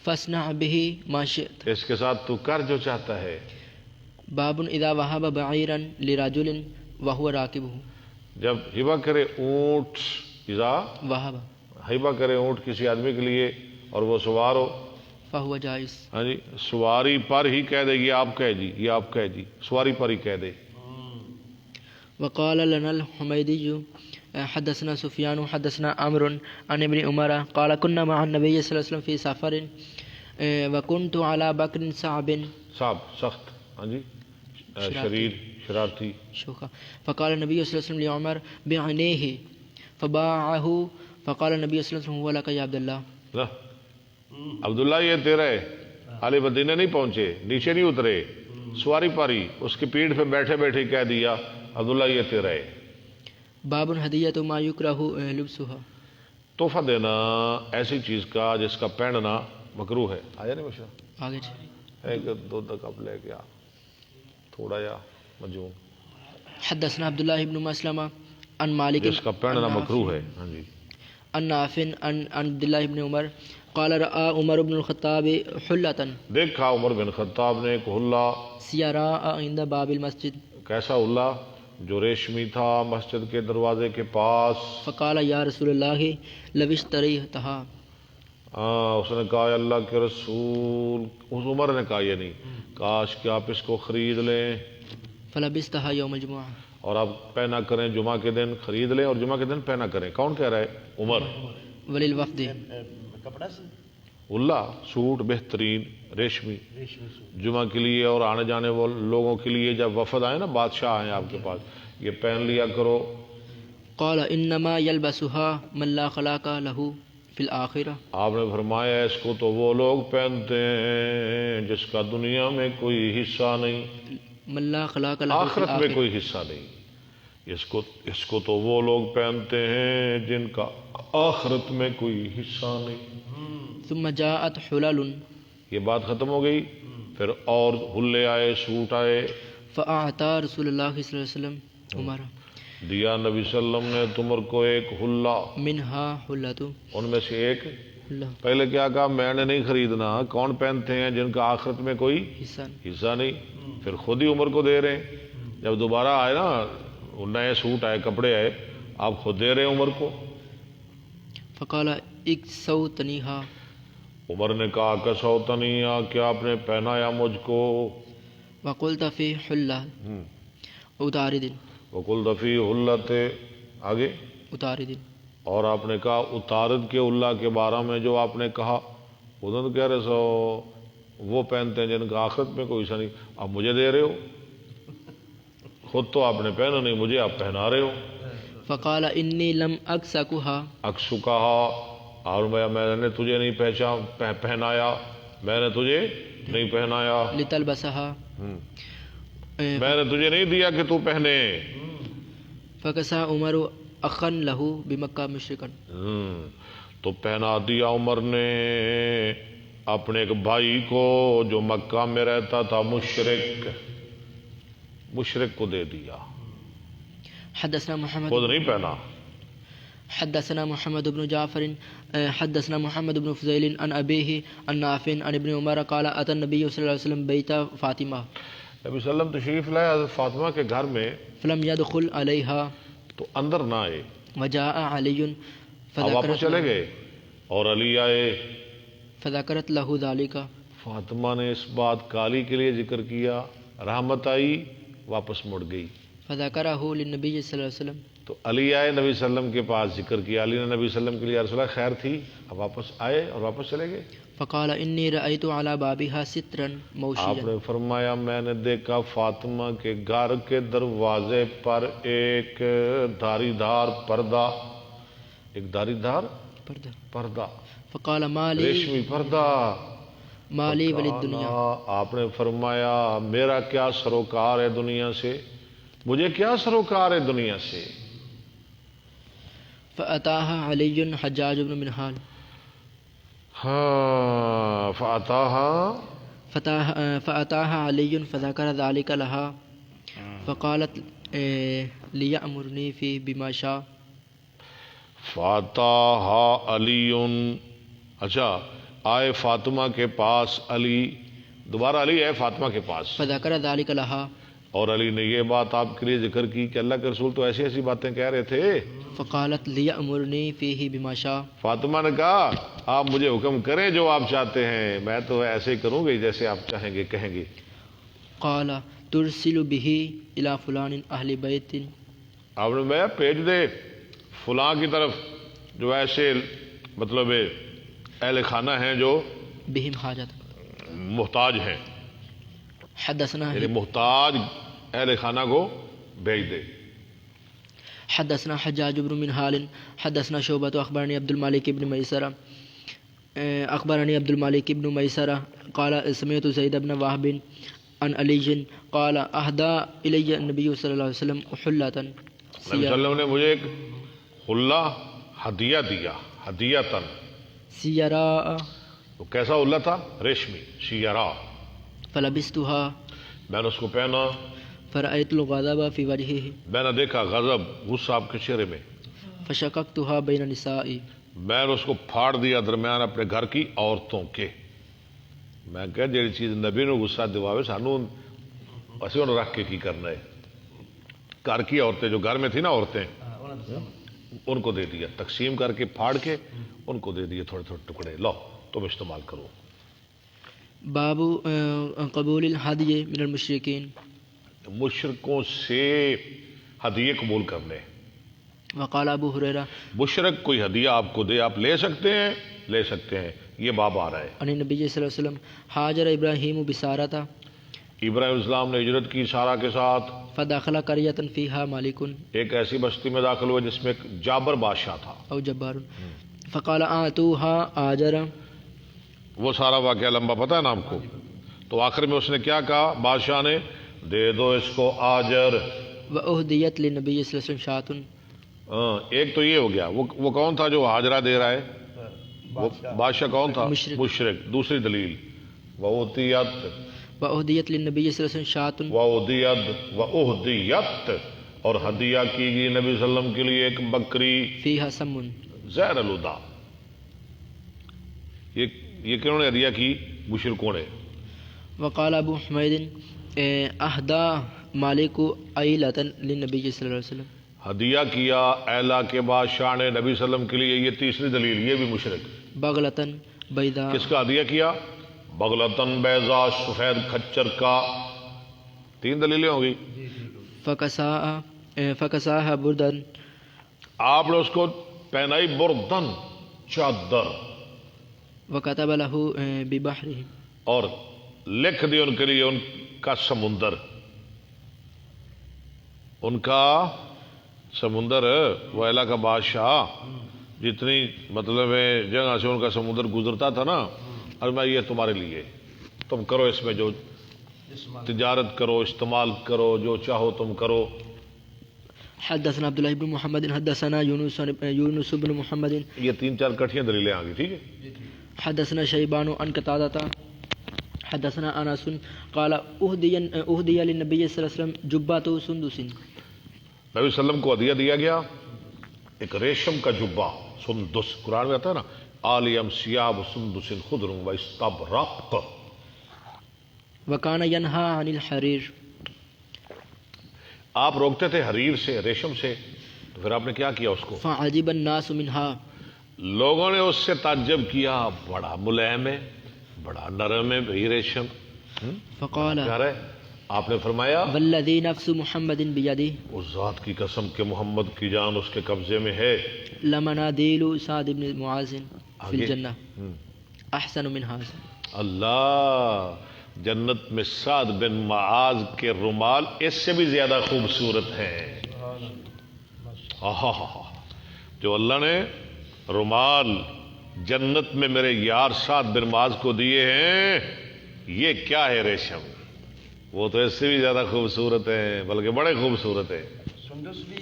فاصنع به ما شئت. اس کے ساتھ تو کر جو چاہتا ہے. باب اذا وهب بعيرا لرجل وهو راكبه. جب ہبہ کرے اونٹ، اذا وهب ہبہ کرے اونٹ کسی آدمی کے لیے اور وہ سوار ہو، فهو جائز. ہاں جی، سواری پر ہی کہہ دے یہ آپ کا ہے جی، یہ آپ کا ہے جی، سواری پر ہی کہہ دے. وقال لنا الحميدي حدثنا سفيان حدثنا عمرو عن ابن عمر قال كنا مع النبي صلى الله عليه وسلم في سفر وكنت على بكر صعب صاحب سخت، ہاں جی، شریر، شرارتی. شوكا. فقال النبي صلى الله عليه وسلم لعمر بعنيه فباعه. فقال النبي صلى الله عليه وسلم هو لك يا عبد الله. نا عبداللہ یہ تیرا ہے. علی مدینہ نہیں پہنچے، نیچے نہیں اترے، سواری پر ہی اس کی پیٹھ پہ بیٹھے بیٹھے کہہ دیا عبداللہ یہ تیرا ہے. باب ہدیۃ ما یکرہ لبسها. تحفہ دینا ایسی چیز کا جس کا پہننا مکروہ ہے. آیا نہیں مشرا آگے ایک دو کپ لے کے آ تھوڑا یا مجموع. حدثنا عبداللہ بن مسلمہ عن مالک جس کا پہننا مکروہ ہے. ہاں جی. عن نافع عن عبداللہ بن عمر قال رأى عمر بن الخطاب حلة دیکھا عمر بن خطاب نے ایک حلہ. سیراء عند باب المسجد. کیسا حلہ؟ جو ریشمی تھا مسجد کے دروازے کے پاس. فقال یا رسول اللہ لو اشتریتها. اس نے کہا اللہ کے رسول، اس عمر نے کہا یہ نہیں، کاش کہ آپ اس کو خرید لیں فلبستها یوم الجمعہ. اور آپ پہنا کریں جمعہ کے دن، خرید لیں اور جمعہ کے دن پہنا کریں. کون کہہ رہا ہے؟ عمر. وللوفد. کپڑا سے اللہ سوٹ بہترین ریشمی جمعہ کے لیے اور آنے جانے والے لوگوں کے لیے، جب وفد آئے نا، بادشاہ آئے آپ کے پاس، یہ پہن لیا کرو. قال انما يلبسها من لا خلاق له في الآخرة. آپ نے فرمایا اس کو تو وہ لوگ پہنتے ہیں جس کا دنیا میں کوئی حصہ نہیں، من لا خلاق له في آخرت میں الآخرة. کوئی حصہ نہیں. اس کو تو وہ لوگ پہنتے ہیں جن کا آخرت میں کوئی حصہ نہیں. ثم جاءت حلل. یہ بات ختم ہو گئی. پھر اور حلے آئے، سوٹ آئے. فأعطى رسول اللہ صلی اللہ علیہ وسلم عمر. دیا نبی صلی اللہ علیہ وسلم نے تمر کو ایک حلہ، منها حلۃ. ان میں سے ایک. حلہ پہلے کیا کہا؟ میں نے نہیں خریدنا. کون پہنتے ہیں؟ جن کا آخرت میں کوئی حصہ. حصہ نہیں. پھر خود ہی عمر کو دے رہے ہیں. جب دوبارہ آئے نا، نئے سوٹ آئے، کپڑے آئے، آپ خود دے رہے ہیں عمر کو. فقال اکسوتنیها. عمر نے کہا کسوتنیا، کیا آپ نے پہنایا مجھ کو؟ وقلت فی حلہ اتارد. وکل دفی حلت، آگے. اتارد. اور آپ نے کہا اتارد کے اللہ کے بارے میں جو آپ نے کہا، ادھر تو کہہ رہے سو وہ پہنتے ہیں جن کا آخرت میں کوئی حصہ نہیں. آپ مجھے دے رہے ہو، خود تو آپ نے پہنا نہیں، مجھے آپ پہنا رہے ہو. فقال انی لم اکسکها. اکسو کہا، اور میں نے تجھے نہیں پہنایا، میں نے تجھے نہیں پہنایا، لتلبسها. میں نے تجھے نہیں دیا کہ تو پہنے. فکسا عمر اخا له بمکہ مشرکا. تو پہنا دیا عمر نے اپنے ایک بھائی کو جو مکہ میں رہتا تھا، مشرک کو دے دیا، حدثنا محمد خود نہیں پہنا. حدثنا محمد بن جعفر حدثنا محمد بن فضيل عن أبيه عن نافع عن ابن عمر قال أتى النبي صلى الله عليه وسلم بيت فاطمة. نبی صلی اللہ علیہ وسلم تشریف لائے حضرت فاطمہ کے گھر میں، فلم يدخل عليها. تو اندر نہ آئے. وجاء علي اب واپس چلے گئے اور علی آئے. فذكرت له ذلك. فاطمہ نے اس بات کا علی کے لیے ذکر کیا، رحمت آئی، واپس مڑ گئی. فذكره للنبي صلى الله عليه وسلم. تو علی آئے نبی صلی اللہ علیہ وسلم کے پاس، ذکر کیا. علی نے نبی صلی اللہ علیہ وسلم کے لیے، یا رسول اللہ خیر تھی. اب واپس آئے اور واپس چلے گئے. فقال انی رأیت علی بابها سترا آپ موشیا. نے فرمایا میں نے دیکھا فاطمہ کے گھر کے دروازے پر ایک دھاری دھار پردہ، ایک دھاری دھار پردہ، فقال مالی ریشمی پردہ. مالی ولی دنیا. آپ نے فرمایا میرا کیا سروکار ہے دنیا سے، مجھے کیا سروکار ہے دنیا سے؟ فأتاها علي حجاج بن منهال ہاں فأتاها علي فذكر ذلك لها فقالت ليأمرني فيه بما شاء. فاتحہ علی، اچھا آئے فاطمہ کے پاس علی، دوبارہ علی ہے فاطمہ کے پاس، فذكر ذلك لها اور علی نے یہ بات آپ کے لیے ذکر کی کہ اللہ کے رسول تو ایسی ایسی باتیں کہہ رہے تھے. فقالت ليأمرني فيه بما شاء. فاطمہ نے کہا آپ مجھے حکم کریں جو آپ چاہتے ہیں، میں تو ایسے ہی کروں گی جیسے آپ چاہیں گے کہیں گے. قال ترسل به الى فلان اهل بیت. آپ نے میں بھیج دے فلاں کی طرف جو ایسے مطلب اہل خانہ ہیں جو بهم حاجت. محتاج ہیں، حدثنا یعنی محتاج اہل خانہ کو بھیج دے. حدثنا حجاج بن منهال حدثنا شعبة أخبرني عبد الملك بن ميسرة قال سمعت زيد بن وهب عن علي قال أهدى إلي النبي صلى الله عليه وسلم حلة. نبی صلی اللہ علیہ وسلم نے مجھے ایک حلہ ہدیہ دیا، ہدیۃً. سیراء. وہ کیسا حلہ تھا؟ ریشمی، سیراء. فلبستها. میں نے اس کو پہنا. فرأيت الغضب في وجهه. میں نے دیکھا غضب، غصہ آپ کے چہرے میں. فشققتها بين نسائي. میں نے اس کو پھاڑ دیا درمیان اپنے گھر کی عورتوں کے. میں کہ جیڑی چیز نبی نے غصہ دواوے سانو اسی انہوں رکھ کے کی کرنا ہے. گھر کی عورتیں جو گھر میں تھی نا عورتیں، ان کو دے دیا، تقسیم کر کے پھاڑ کے ان کو دے دیے تھوڑے تھوڑے ٹکڑے، لو تم استعمال کرو. باب قبول الہدی من المشرکین. مشرکوں سے ہدیے قبول کرنے. وقال ابو ہریرہ مشرک کوئی ہدیہ آپ کو دے آپ لے سکتے ہیں، لے سکتے ہیں. یہ باب آ رہا ہے. عن نبی صلی اللہ علیہ وسلم حاجر ابراہیم بسارۃ. ابراہیم السلام نے ہجرت کی سارا کے ساتھ. فدخل قریۃ فیہا مالک. ایک ایسی بستی میں داخل ہوئے جس میں ایک جابر بادشاہ تھا. او جبار. فقال اعطوها آجر. وہ سارا واقعہ لمبا پتہ ہے نا آپ کو. تو آخر میں اس نے کیا کہا بادشاہ نے؟ دے دو اس کو آجر. واہدیت للنبی صلی اللہ علیہ وسلم شاۃ. ایک تو یہ ہو گیا. وہ کون تھا جو حاجرہ دے رہا ہے؟ وہ بادشاہ کون تھا؟ مشرک. دوسری دلیل واہدیت للنبی صلی اللہ علیہ وسلم شاۃ. واہدیت اور ہدیہ کی گئی نبی صلی اللہ علیہ وسلم کے لیے ایک بکری فیہا سم. زہر الہدا. یہ کنہوں نے ہدیہ کی؟ مشرکوں نے. وقال ابو حمید اہدا مالک ایلۃ للنبی صلی اللہ علیہ وسلم. ہدیہ کیا ایلا کے بادشاہ نے نبی صلی اللہ علیہ وسلم کے لیے. یہ تیسری دلیل، یہ بھی مشرک. بغلۃ بیضاء. کس کا ہدیہ کیا؟ بغلۃ بیضاء، سفید کھچر کا. تین دلیلیں ہوں گی. فکساها بردن. آپ نے اس کو پہنائی بردن، چادر. وکتب له ببحرہ. اور لکھ دی ان کے لیے ان کا سمندر. ان کا سمندر. وہ ایلا کا بادشاہ جتنی مطلب جگہ سے ان کا سمندر گزرتا تھا نا، اور میں یہ تمہارے لیے، تم کرو اس میں جو تجارت کرو، استعمال کرو، جو چاہو تم کرو. حدثنا عبداللہ بن محمد حدثنا یونس بن محمد. یہ تین چار کٹھیاں دلیلیں آ گئی. ٹھیک ہے. حدثنا شیبان عن قتادہ حدثنا انس قال اهدي للنبي صلی اللہ علیہ وسلم جبۃ سندس. نبی صلی اللہ علیہ وسلم کو ہدیہ دیا گیا ایک ریشم کا جبہ. سندس قرآن میں آتا ہے نا، عالیم ثیاب سندس خضر و استبرق. وکان ینہا عن الحریر. آپ روکتے تھے حریر سے، ریشم سے. تو پھر آپ نے کیا کیا اس کو؟ فعجب الناس منها. لوگوں نے اس سے تعجب کیا. بڑا ملائم ہے، بڑا نرم ہے بھئی ریشم. فقال کیا رہے؟ آپ نے فرمایا والذی نفس محمد بیدہ. اس ذات کی قسم کہ محمد کی جان اس کے قبضے میں ہے. لمنادیل سعد بن معاذ فی الجنہ احسن من ھذا. اللہ، جنت میں سعد بن معاذ کے رومال اس سے بھی زیادہ خوبصورت ہیں. جو اللہ نے رومال جنت میں میرے یار سعد بن معاذ کو دیے ہیں، یہ کیا ہے ریشم. وہ تو اس سے بھی زیادہ خوبصورت ہیں، بلکہ بڑے خوبصورت ہیں. سندس بھی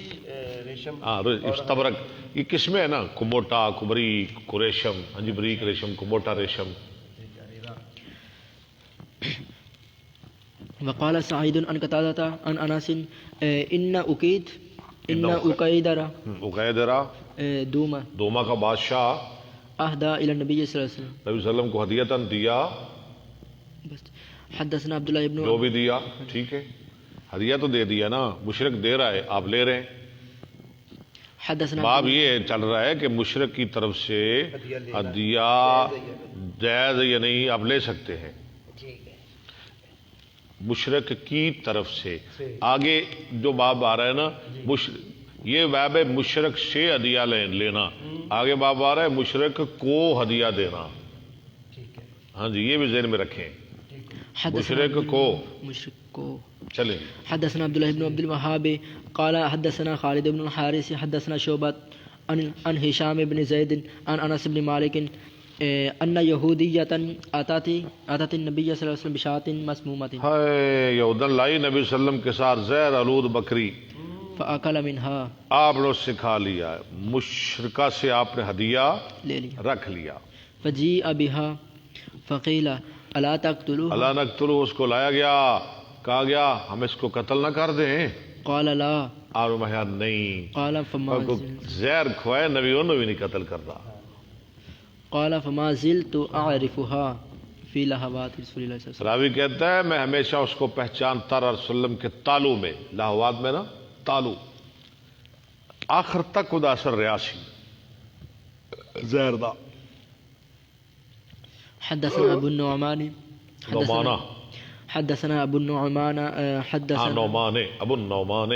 ریشم ہاں استبرق یہ قسم ہے نا، کموٹا، کبریک، ریشم، ہاں جی، بریک ریشم، کموٹا ریشم. وقال سعید عن قتادہ عن انس ان اکیدر عقیدرہ دوما کا بادشاہ اہدا الی النبی صلی اللہ علیہ وسلم، نبی صلی اللہ علیہ وسلم کو ہدیتاً دیا، بس. حدثنا عبداللہ ابن جو بھی دیا ٹھیک ہے، ہدیہ تو دے دیا نا، مشرک دے رہا ہے آپ لے رہے ہیں. حدثنا باب یہ چل رہا ہے کہ مشرک کی طرف سے ہدیہ جائز یا نہیں آپ لے سکتے ہیں، مشرک کی طرف سے. آگے جو باب آ رہا ہے نا، یہ باب ہے مشرک سے ہدیہ لینا، آگے باب آ رہا ہے مشرک کو ہدیہ دینا. ہاں جی، یہ بھی ذہن میں رکھیں، مشرک کو. چلیں. حدثنا عبداللہ ابن عبد الوهاب قال حدثنا خالد بن الحارث حدثنا شعبة عن هشام بن زيد عن انس بن مالك ان يهودية اتت النبي صلی اللہ علیہ وسلم بشاة مسمومة، ہائے یہودن لائی نبی صلی اللہ علیہ وسلم کے ساتھ زہر آلود بکری، فاکل منها، آپ نے اس سے کھا لیا، مشرکہ سے آپ نے ہدیہ لے لیا. رکھ لیا. فجیء بها فقیل الا تقتلوه، اللہ نقتلو، اس کو لایا گیا، کہا گیا ہم اس کو قتل نہ کر دیں. قال لا، اور میں نہیں، قال فما اور کو زہر کھوائے نبی انہوں بھی نہیں قتل کر رہا. قال فما زلت اعرفها فی لہوات رسول اللہ صلی اللہ علیہ راوی کہتا ہے میں ہمیشہ اس کو پہچانتا رہا رسول اللہ کے تالو میں، لہوات میں نا تالو، آخر تک خدا اثر ریاسی زہر دا. حدثنا ابو النعمان نعمانہ، حدثنا ابو النعمان ہاں نعمان، ابو النعمان.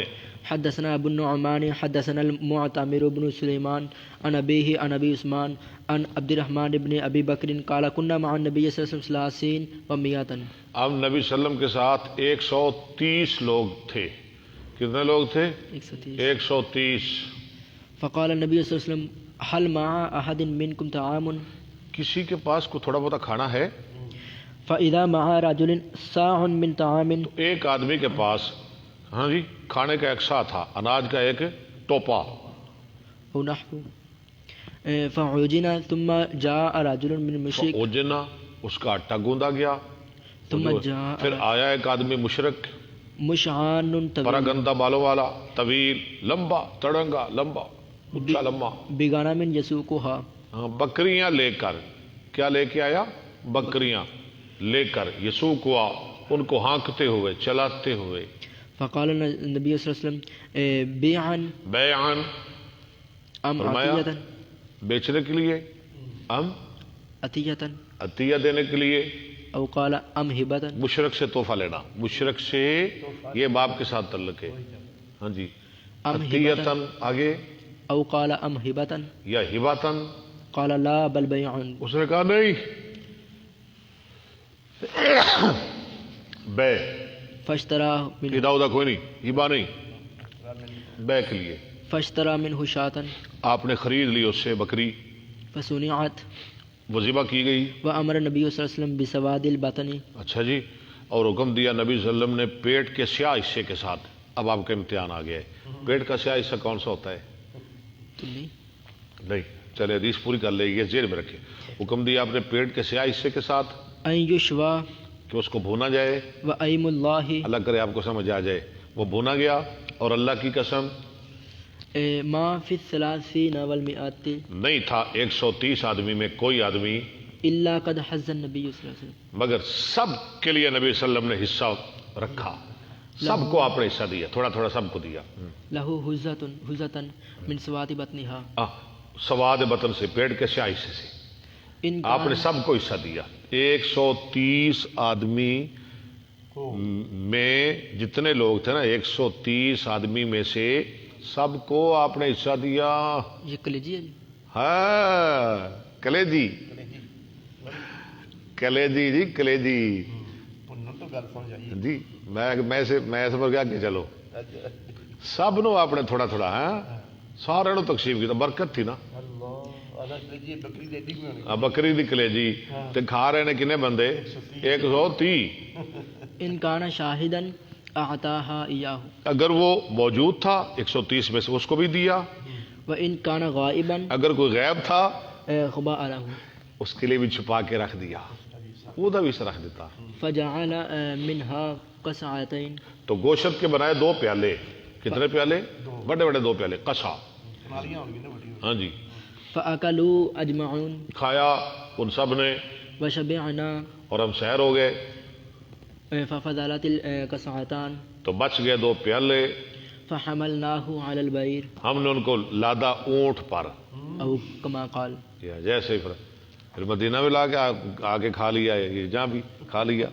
حدثنا ابو النعمان حدثنا المعتمر بن سلیمان عن ابیہ عن ابی عثمان عن عبد الرحمن بن ابی بکر قال كنا مع النبي صلی اللہ علیہ وسلم 30 و100. اب نبی صلی اللہ علیہ وسلم کے ساتھ 130 لوگ تھے. کتنے لوگ تھے؟ 130. فقال النبی صلی اللہ علیہ وسلم هل مع احد منکم طعام، کسی کے پاس کو تھوڑا بہت کھانا ہے؟ فاذا مع رجل صاع من طعام، ایک آدمی کے پاس ہاں جی کھانے کا ایک سا تھا، اناج کا ایک ٹوپا. او نحو فعجنا ثم جاء رجل من مشرک، اوجنا اس کا آٹا گوندا گیا، ثم جاء پھر آیا ایک آدمی مشرک، مشعان طویل پراگندہ بالوں والا، طویل، لمبا، تڑنگا، لمبا، اونچا لمبا، بغنم یسوقها، ہاں بکریاں لے کر. کیا لے کے آیا؟ بکریاں لے کر، یسوع کو ان کو ہانکتے ہوئے، چلاتے ہوئے. فقال النبی صلی اللہ علیہ وسلم بیعن ام فرمایا عطیتا، بیچنے کے لیے، ام عطیتا، عطیہ دینے کے لیے، او قال ام ہبتا، مشرک سے تحفہ لینا. مشرک سے یہ باپ کے ساتھ تعلق ہے. ہاں جی، ام عطیتن آگے، او قال ام ہبتا، یا ہباتن. قال لا بل بیع، اس نے کہا نہیں، بے، فاشترى منه، ادا ادا کوئی نہیں، ہبا نہیں، بے کے لیے. فاشترى منه شاة، آپ نے خرید لی اس سے بکری، فصنعت، وہ ذبح کی گئی. وامر النبی صلی اللہ علیہ وسلم بسواد البطن، اچھا جی، اور حکم دیا نبی صلی اللہ علیہ وسلم نے پیٹ کے سیاہ حصے کے ساتھ. اب آپ کا امتحان آ گیا ہے، پیٹ کا سیاہ حصہ کون سا ہوتا ہے؟ نہیں، چلے حدیث پوری کر لے گی، ذہن میں رکھے. حکم دیا آپ نے پیٹ کے سیاہ حصے کے ساتھ ان یشوا کہ اس کو بھونا جائے. وأیم اللہ، اللہ کرے آپ کو سمجھ آ جائے. وہ بھونا گیا، اور اللہ کی قسم ما فی الثلاثین والمئات نہیں تھا 130 آدمی میں کوئی آدمی الا قد حز النبی صلی اللہ علیہ وسلم، مگر سب کے لیے نبی صلی اللہ علیہ وسلم نے حصہ رکھا. سب کو آپ نے حصہ دیا، تھوڑا تھوڑا سب کو دیا. لہو حزتن من سواد بطنها، سواد بطن سے، پیٹ کے سیاہ حصے سے ان آپ نے سب کو حصہ دیا. 130 آدمی میں جتنے لوگ تھے نا، 130 آدمی میں سے سب کو آپ نے حصہ دیا. یہ کلیجی ہے جی، ہاں کلیجی، کلیجی جی، کلیجی جی. میں سمجھ گیا کہ چلو سب نو آپ نے تھوڑا تھوڑا، ہاں سارے نو تقسیم کی. برکت تھی نا، بکری دی کلیجی تے کھا رہے نے کنے بندے؟ 130. ان کان شاہدن اعطاها ایاہ اگر وہ موجود تھا 130 میں سے اس کو بھی دیا، و ان کان غائبا اگر کوئی غیب تھا خبا لہ اس کے لیے بھی چھپا کے رکھ دیا، وہ بھی سے رکھ دیتا۔ فجعل منها قصعتين تو گوشت کے بنائے 2 پیالے، کتنے پیالے؟ بڑے بڑے 2 پیالے، قصع، ہاں جی، فاکلوا اجمعون کھایا ان سب نے، وشبعنا اور ہم سحر ہو گئے، ففضلت القصعتان تو بچ گئے 2 پیالے، فحملناه على البعير ہم نے ان کو لادا اونٹ پر، او کما قال یا جیسے پھر مدینہ میں لا کے آگے کھا لیا، یہ جہاں بھی کھا لیا،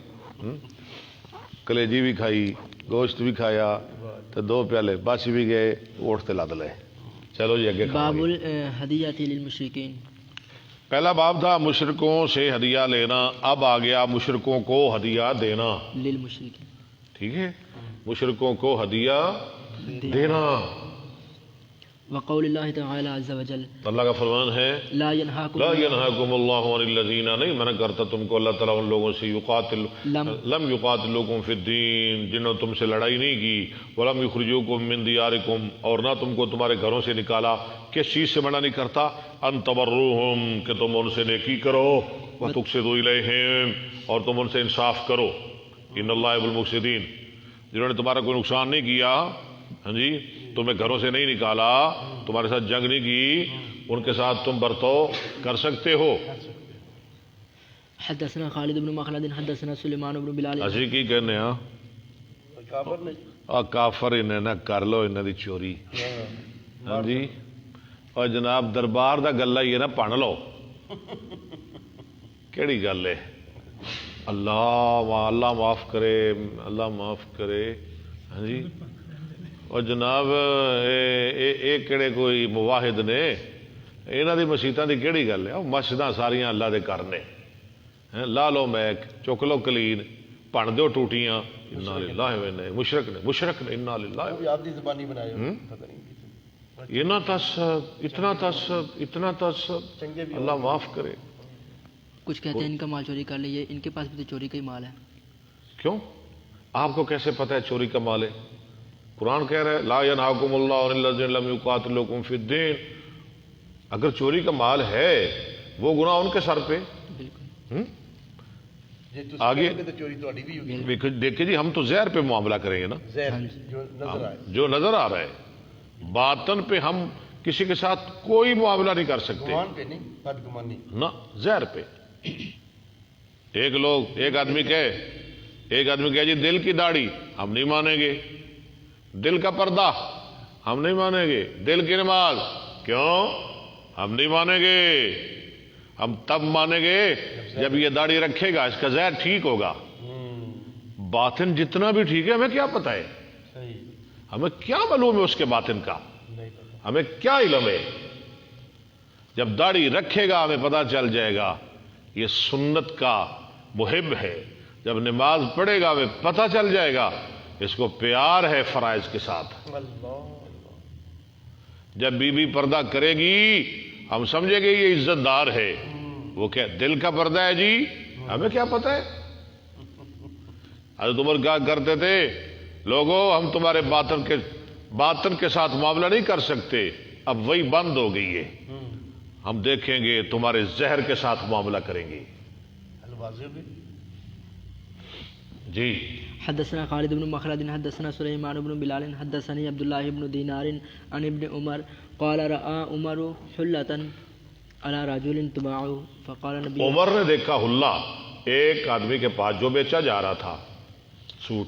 کلیجی بھی کھائی، گوشت بھی کھایا، تو 2 پیالے بچ بھی گئے، اونٹ تے لاد لے۔ چلو جی اگے باب کھاؤ گے۔ الہدیۃ للمشرکین۔ پہلا باب تھا مشرکوں سے ہدیہ لینا، اب آ گیا مشرکوں کو ہدیہ دینا، للمشرکین ٹھیک ہے، مشرکوں کو ہدیہ دینا۔ وقول اللہ تعالی عز وجل اللہ کا فرمان ہے لا ینہاکم لا ینہاکم اللہ عن الذین، نہیں منع کرتا تم کو اللہ تعالیٰ ان لوگوں سے لم یقاتلوکم فی الدین، جنہوں نے تم سے لڑائی نہیں کی، ولم یخرجوکم من دیارکم، اور نہ تم کو تمہارے گھروں سے نکالا، کس چیز سے منع نہیں کرتا؟ ان تبروہم، کہ تم ان سے نیکی کرو، وتقسطوا الیہم، اور تم ان سے انصاف کرو، ان اللہ یحب المقسطین، جنہوں نے تمہارا کوئی نقصان نہیں کیا، ہاں جی، تمہیں گھروں سے نہیں نکالا، تمہارے ساتھ جنگ نہیں کی، ان کے ساتھ تم برتاؤ کر سکتے ہو۔ حدثنا خالد بن مخلد حدثنا سلیمان بن بلال اسی کی کہنے ہاں کافر انہیں نہ کر لو انہیں دی چوری، ہاں جی، اور جناب دربار دا گلا یہ نہ پڑھ لو، کیڑی گل ہے؟ اللہ معاف کرے، اللہ معاف کرے، ہاں جی، اور جناب یہ کہڑے کوئی مواحد نے، انہاں دی مسیتاں دی کیڑی گل ہے؟ مسجداں ساریاں اللہ دے گھر نے، لا لو میک، چک لو کلین، پن دو ٹوٹیاں، انا للہ و انا مشرک نے انا للہ زبانی بنائے اتنا تعصب، اللہ معاف کرے۔ کچھ کہتے ہیں ان کا مال چوری کر لیے، ان کے پاس بھی تو چوری کا ہی مال ہے۔ کیوں؟ آپ کو کیسے پتہ ہے چوری کا مال ہے؟ قرآن کہہ رہا ہے لا ینہاکم اللہ عن الذین لم یقاتلوکم فی الدین، اگر چوری کا مال ہے وہ گناہ ان کے سر پہ، آگے دیکھیں جی، ہم تو زہر پہ معاملہ کریں گے نا، جو نظر آ رہا ہے، باطن پہ ہم کسی کے ساتھ کوئی معاملہ نہیں کر سکتے، نہ زہر پہ۔ ایک آدمی کہے جی دل کی داڑھی ہم نہیں مانیں گے، دل کا پردہ ہم نہیں مانیں گے، دل کی نماز کیوں ہم نہیں مانیں گے؟ ہم تب مانیں گے جب یہ داڑھی رکھے گا، اس کا زہر ٹھیک ہوگا۔ باطن جتنا بھی ٹھیک ہے، ہمیں کیا پتہ ہے؟ ہمیں کیا معلوم ہے اس کے باطن کا؟ ہمیں کیا علم ہے؟ جب داڑھی رکھے گا ہمیں پتہ چل جائے گا یہ سنت کا محب ہے، جب نماز پڑھے گا ہمیں پتہ چل جائے گا اس کو پیار ہے فرائض کے ساتھ۔ جب بی بی پردہ کرے گی ہم سمجھیں گے یہ عزت دار ہے، وہ کیا دل کا پردہ ہے جی، ہمیں کیا پتہ ہے؟ حضرت عمر کیا کرتے تھے، لوگوں ہم تمہارے باطن کے ساتھ معاملہ نہیں کر سکتے، اب وہی بند ہو گئی ہے، ہم دیکھیں گے تمہارے زہر کے ساتھ معاملہ کریں گے۔ جی حدثنا خالد بن مخلد حدثنا سلیمان بن بلال حدثني عبد الله بن دینار عن ابن عمر قال رأى عمر حلة على رجل تباع فقال نبی، عمر نے دیکھا حلہ ایک آدمی کے پاس جو بیچا جا رہا تھا، سوٹ،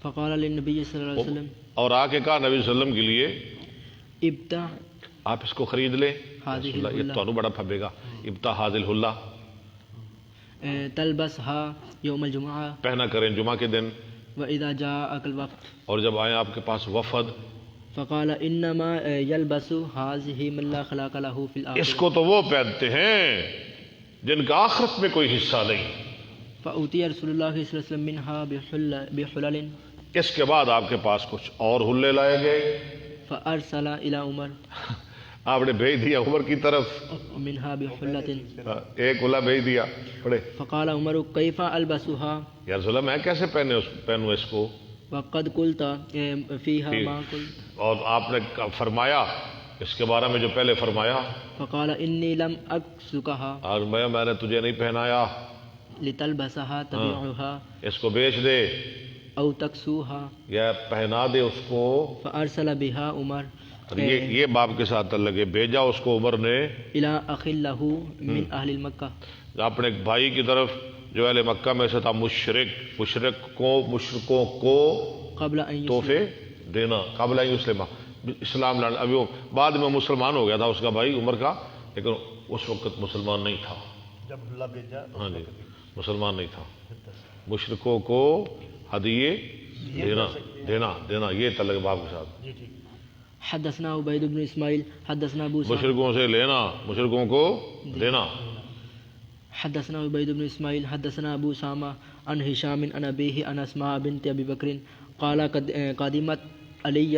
فقال للنبی صلی اللہ علیہ وسلم، اور آ کے کہا نبی صلی اللہ علیہ وسلم کے لیے ابتع آپ اس کو خرید لیں، هذه یہ تو بڑا پھبے گا، ابتا حاضل حلہ تلبسها یوم الجمعہ پہنا کریں جمعہ کے دن، واذا جاءك الوفد، اور جب آئیں آپ کے پاس وفد، فقال انما يلبس هذه من لا خلاق له في اس الاخره، کو تو وہ پہنتے ہیں جن کا آخرت میں کوئی حصہ نہیں۔ فأوتي رسول الله صلی اللہ علیہ وسلم منها بحلل، اس کے بعد آپ کے پاس کچھ اور حلے لائے گئے، فأرسل الى عمر، آپ نے بھیج دیا عمر کی طرف، منها بحلة ایک غلہ بھیج دیا. پڑھے فقال عمر كيف ألبسها یا رسول اللہ میں کیسے پہنوں اس کو؟ وقد قلت فيها ما قلت اور آپ نے فرمایا اس کے بارے میں جو پہلے فرمایا. فقال إني لم أكسكها اور میں نے تجھے نہیں پہنایا، لتلبسها تبيعها اس کو بیچ دے أو تكسوها یا پہنا دے اس کو. فأرسل بها عمر اور یہ باب کے ساتھ لگے، بھیجا اس کو عمر نے إلى أخ له من أهل مكة اپنے ایک بھائی کی طرف جو اہل مکہ میں سے تھا، مشرکوں کو قبل أن يسلم تحفے دینا، قبل اسلم، اسلام لانا. ابھی وہ بعد میں مسلمان ہو گیا تھا اس کا بھائی عمر کا، لیکن اس وقت مسلمان نہیں تھا. جب اللہ بھیجا ہاں جی مسلمان نہیں تھا. مشرکوں کو ہدیے دینا یہ تعلق باب کے ساتھ. جی ٹھیک. حدثنا عبید بن اسماعیل حدثنا ابو سعد مشرکوں سے لینا، مشرکوں کو دینا. حدثنا عبید بن اسماعیل حدثنا ابو سامہ عن ہشام عن ابیہ عن اسماء بنت ابی بکر قال قدمت علی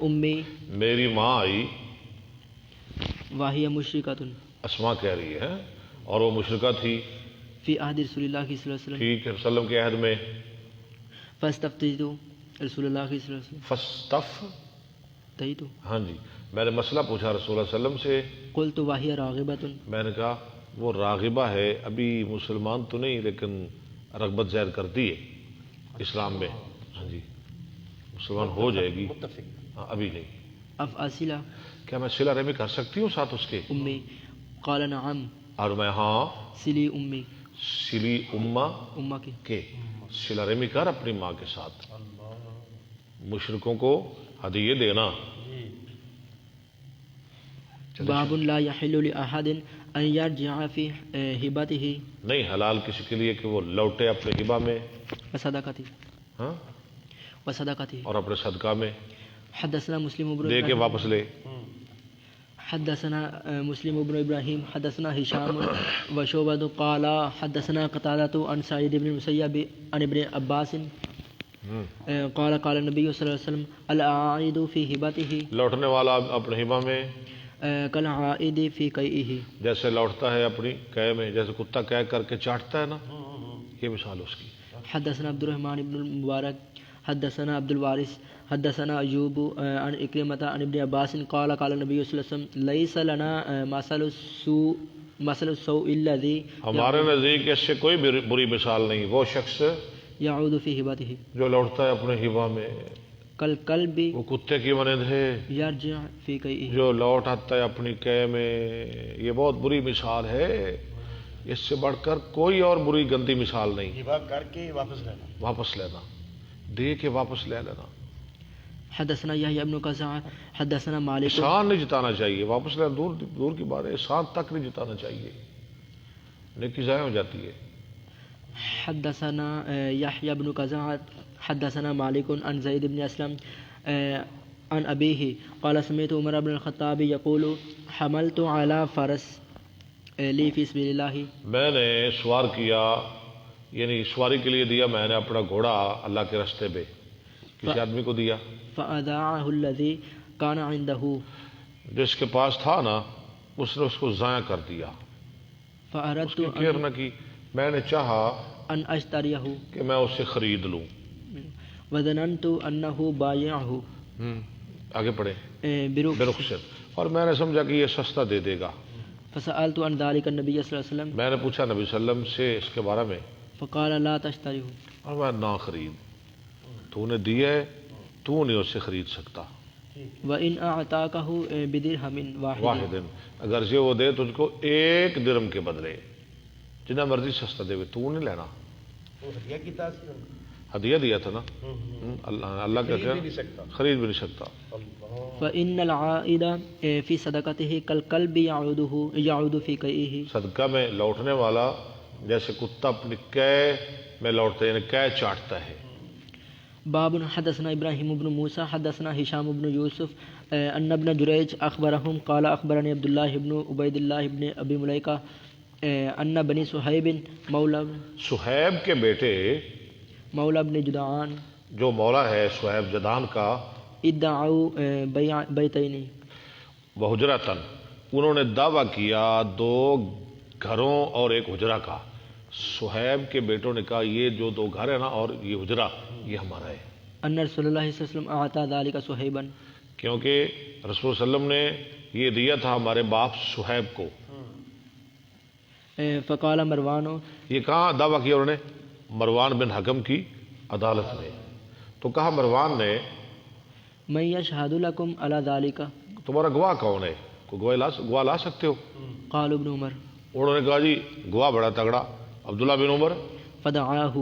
امی میری ماں آئی، واہی مشرکۃ اسما کہہ رہی ہے، اور وہ مشرکہ تھی فی عہد رسول اللہ صلی اللہ علیہ وسلم ٹھیک ہے وسلم کے عہد میں. فاستفتیت رسول اللہ صلی اللہ علیہ وسلم فاستفتیت، ہاں جی میں نے مسئلہ پوچھا رسول اللہ علیہ وسلم سے. قلت واہی راغبۃ، میں نے کہا وہ راغبہ ہے، ابھی مسلمان تو نہیں لیکن رغبت ظاہر کرتی ہے اسلام میں. ہاں جی مسلمان ہو جائے گی، ہاں ابھی نہیں. افاصلہ کیا میں صلہ رحمی کر سکتی ہوں ساتھ اس کے؟ امی قال نعم اور میں ہاں سلی امی سلی امہ امہ کے صلہ رحمی کر اپنی ماں کے ساتھ. مشرکوں کو ہدیے دینا. باب لا يحل لأحد ان يرجع في ہبته نہیں حلال کسی کے لیے کہ وہ لوٹے اپنے ہبہ میں وصدقته ہاں وصدقته اور اپنے صدقہ میں حدثنا مسلم بن دے کے واپس لے. حدثنا مسلم بن ابراہیم حدثنا ہشام وشعبۃ قال حدثنا قتادۃ عن سعید بن المسیب عن ابن عباس قال قال النبی صلی اللہ علیہ وسلم العائد فی ہبته لوٹنے والا اپنے ہبہ میں کالعائد فی قیئہ جیسے لوٹتا ہے اپنی قے میں، جیسے کتا قے کر کے چاٹتا ہے نا، یہ مثال اس کی. حدثنا عبد الرحمن بن المبارک حدثنا عبد الوارث حدثنا ایوب عن اکرمۃ عن ابن عباس قال قال النبی صلی اللہ علیہ وسلم لیس لنا مثل السوء الذی ہمارے نزدیک اس سے کوئی بری مثال نہیں، وہ شخص یعود فی ہبته جو لوٹتا ہے اپنے ہبہ میں، کالکلب وہ کتے کی مانند ہے یرجع فی قیئہ جو لوٹ آتا ہے اپنی قے میں. یہ بہت بری مثال ہے، اس سے بڑھ کر کوئی اور بری گندی مثال نہیں. ہبہ کر کے واپس لینا، دے کے واپس لے لینا. حدثنا یحییٰ بن قزعہ حدثنا مالک احسان نہیں جتانا چاہیے، واپس لینا دور کی بات ہے، احسان تک نہیں جتانا چاہیے، نیکی ضائع ہو جاتی ہے. حدثنا یحییٰ بن قزعہ حدثنا مالک عن زید بن اسلم عن ابیہ قال سمعت عمر بن الخطاب یقول حملت علی فرس لی فی سبیل اللہ میں نے سوار کیا، یعنی سواری کے لیے دیا میں نے اپنا گھوڑا اللہ کے راستے پہ کسی آدمی کو دیا. فأضاعه الذی کان عنده جس کے پاس تھا نا اس نے اس کو ضائع کر دیا، اس فأردت کی کیئر نہ کی. میں نے چاہا ان اشتریہ کہ میں اس سے خرید لوں. وظننت انه بایعه آگے پڑھے برخص برخصت، اور میں نے سمجھا کہ یہ سستا دے دے گا. فسألت عن ذلك النبي صلی اللہ علیہ وسلم میں نے پوچھا نبی صلی اللہ علیہ وسلم سے اس کے بارے میں، فقال لا تشتریه اور میں نہ خرید، تو نے دیا ہے تو نہیں اس سے خرید سکتا. وإن أعطاكه بدرهم واحد اگر سے وہ دے تجھ کو ایک درہم کے بدلے، جتنا مرضی سستا دے تو نہیں لینا. ہدیہ دیا تھا نا اللہ کا کیا خرید بھی نہیں سکتا. فإن العائد في صدقته كالكلب يعود في قيئه صدقہ میں لوٹنے والا جیسے کتا اپنی قے میں لوٹتا ہے، یعنی قے چاٹتا ہے. باب حدثنا ابراہیم بن موسیٰ حدثنا ہشام بن یوسف ان ابن جریج اخبرهم قال اخبرني عبد الله بن عبید اللہ بن ابی ملیکہ ان بنی صہیب صہیب کے بیٹے مولا بن جدعان جو مولا ہے صہیب جدان کا، ادعوا بیتین وحجرتن، انہوں نے دعویٰ کیا 2 گھروں اور ایک حجرہ کا. صہیب کے بیٹوں نے کہا یہ جو 2 گھر ہیں نا اور یہ حجرہ یہ ہمارا ہے، ان رسول اللہ صلی اللہ علیہ وسلم اعطى ذلك صہیبا، کیونکہ رسول صلی اللہ علیہ وسلم نے یہ دیا تھا ہمارے باپ صہیب کو. فقال مروان، یہ کہاں دعویٰ کیا انہوں نے؟ مروان بن حکم کی عدالت میں. تو کہا مروان نے من یشہد لکم علی ذلک، تمہارا گواہ کون ہے؟ کوئی گواہ لا سکتے ہو؟ قال ابن عمر، انہوں نے کہا جی گواہ بڑا تگڑا عبداللہ بن عمر. فدعاہ،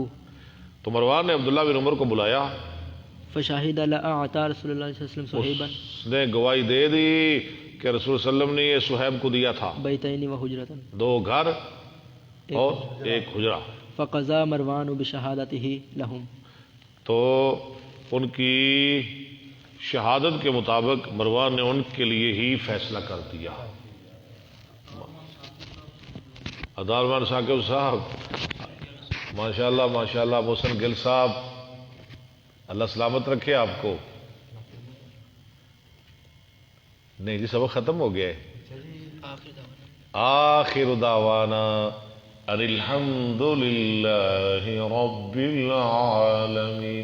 تو مروان نے عبداللہ بن عمر کو بلایا، فشاہد اعطى رسول اللہ صلی اللہ علیہ وسلم صہیبا اس نے گواہی دے دی کہ رسول صلی اللہ علیہ وسلم نے یہ صہیب کو دیا تھا بیتین وحجرۃ، 2 گھر اور ایک حجرہ. فقضى مروان بشہادتہ لہم، تو ان کی شہادت کے مطابق مروان نے ان کے لیے ہی فیصلہ کر دیا. عدالمان ثاقب صاحب، ماشاءاللہ ماشاءاللہ. محسن گل صاحب، اللہ سلامت رکھے آپ کو. نہیں جی سبق ختم ہو گیا ہے. آخر دعوانا ان الحمد للہ رب العالمین.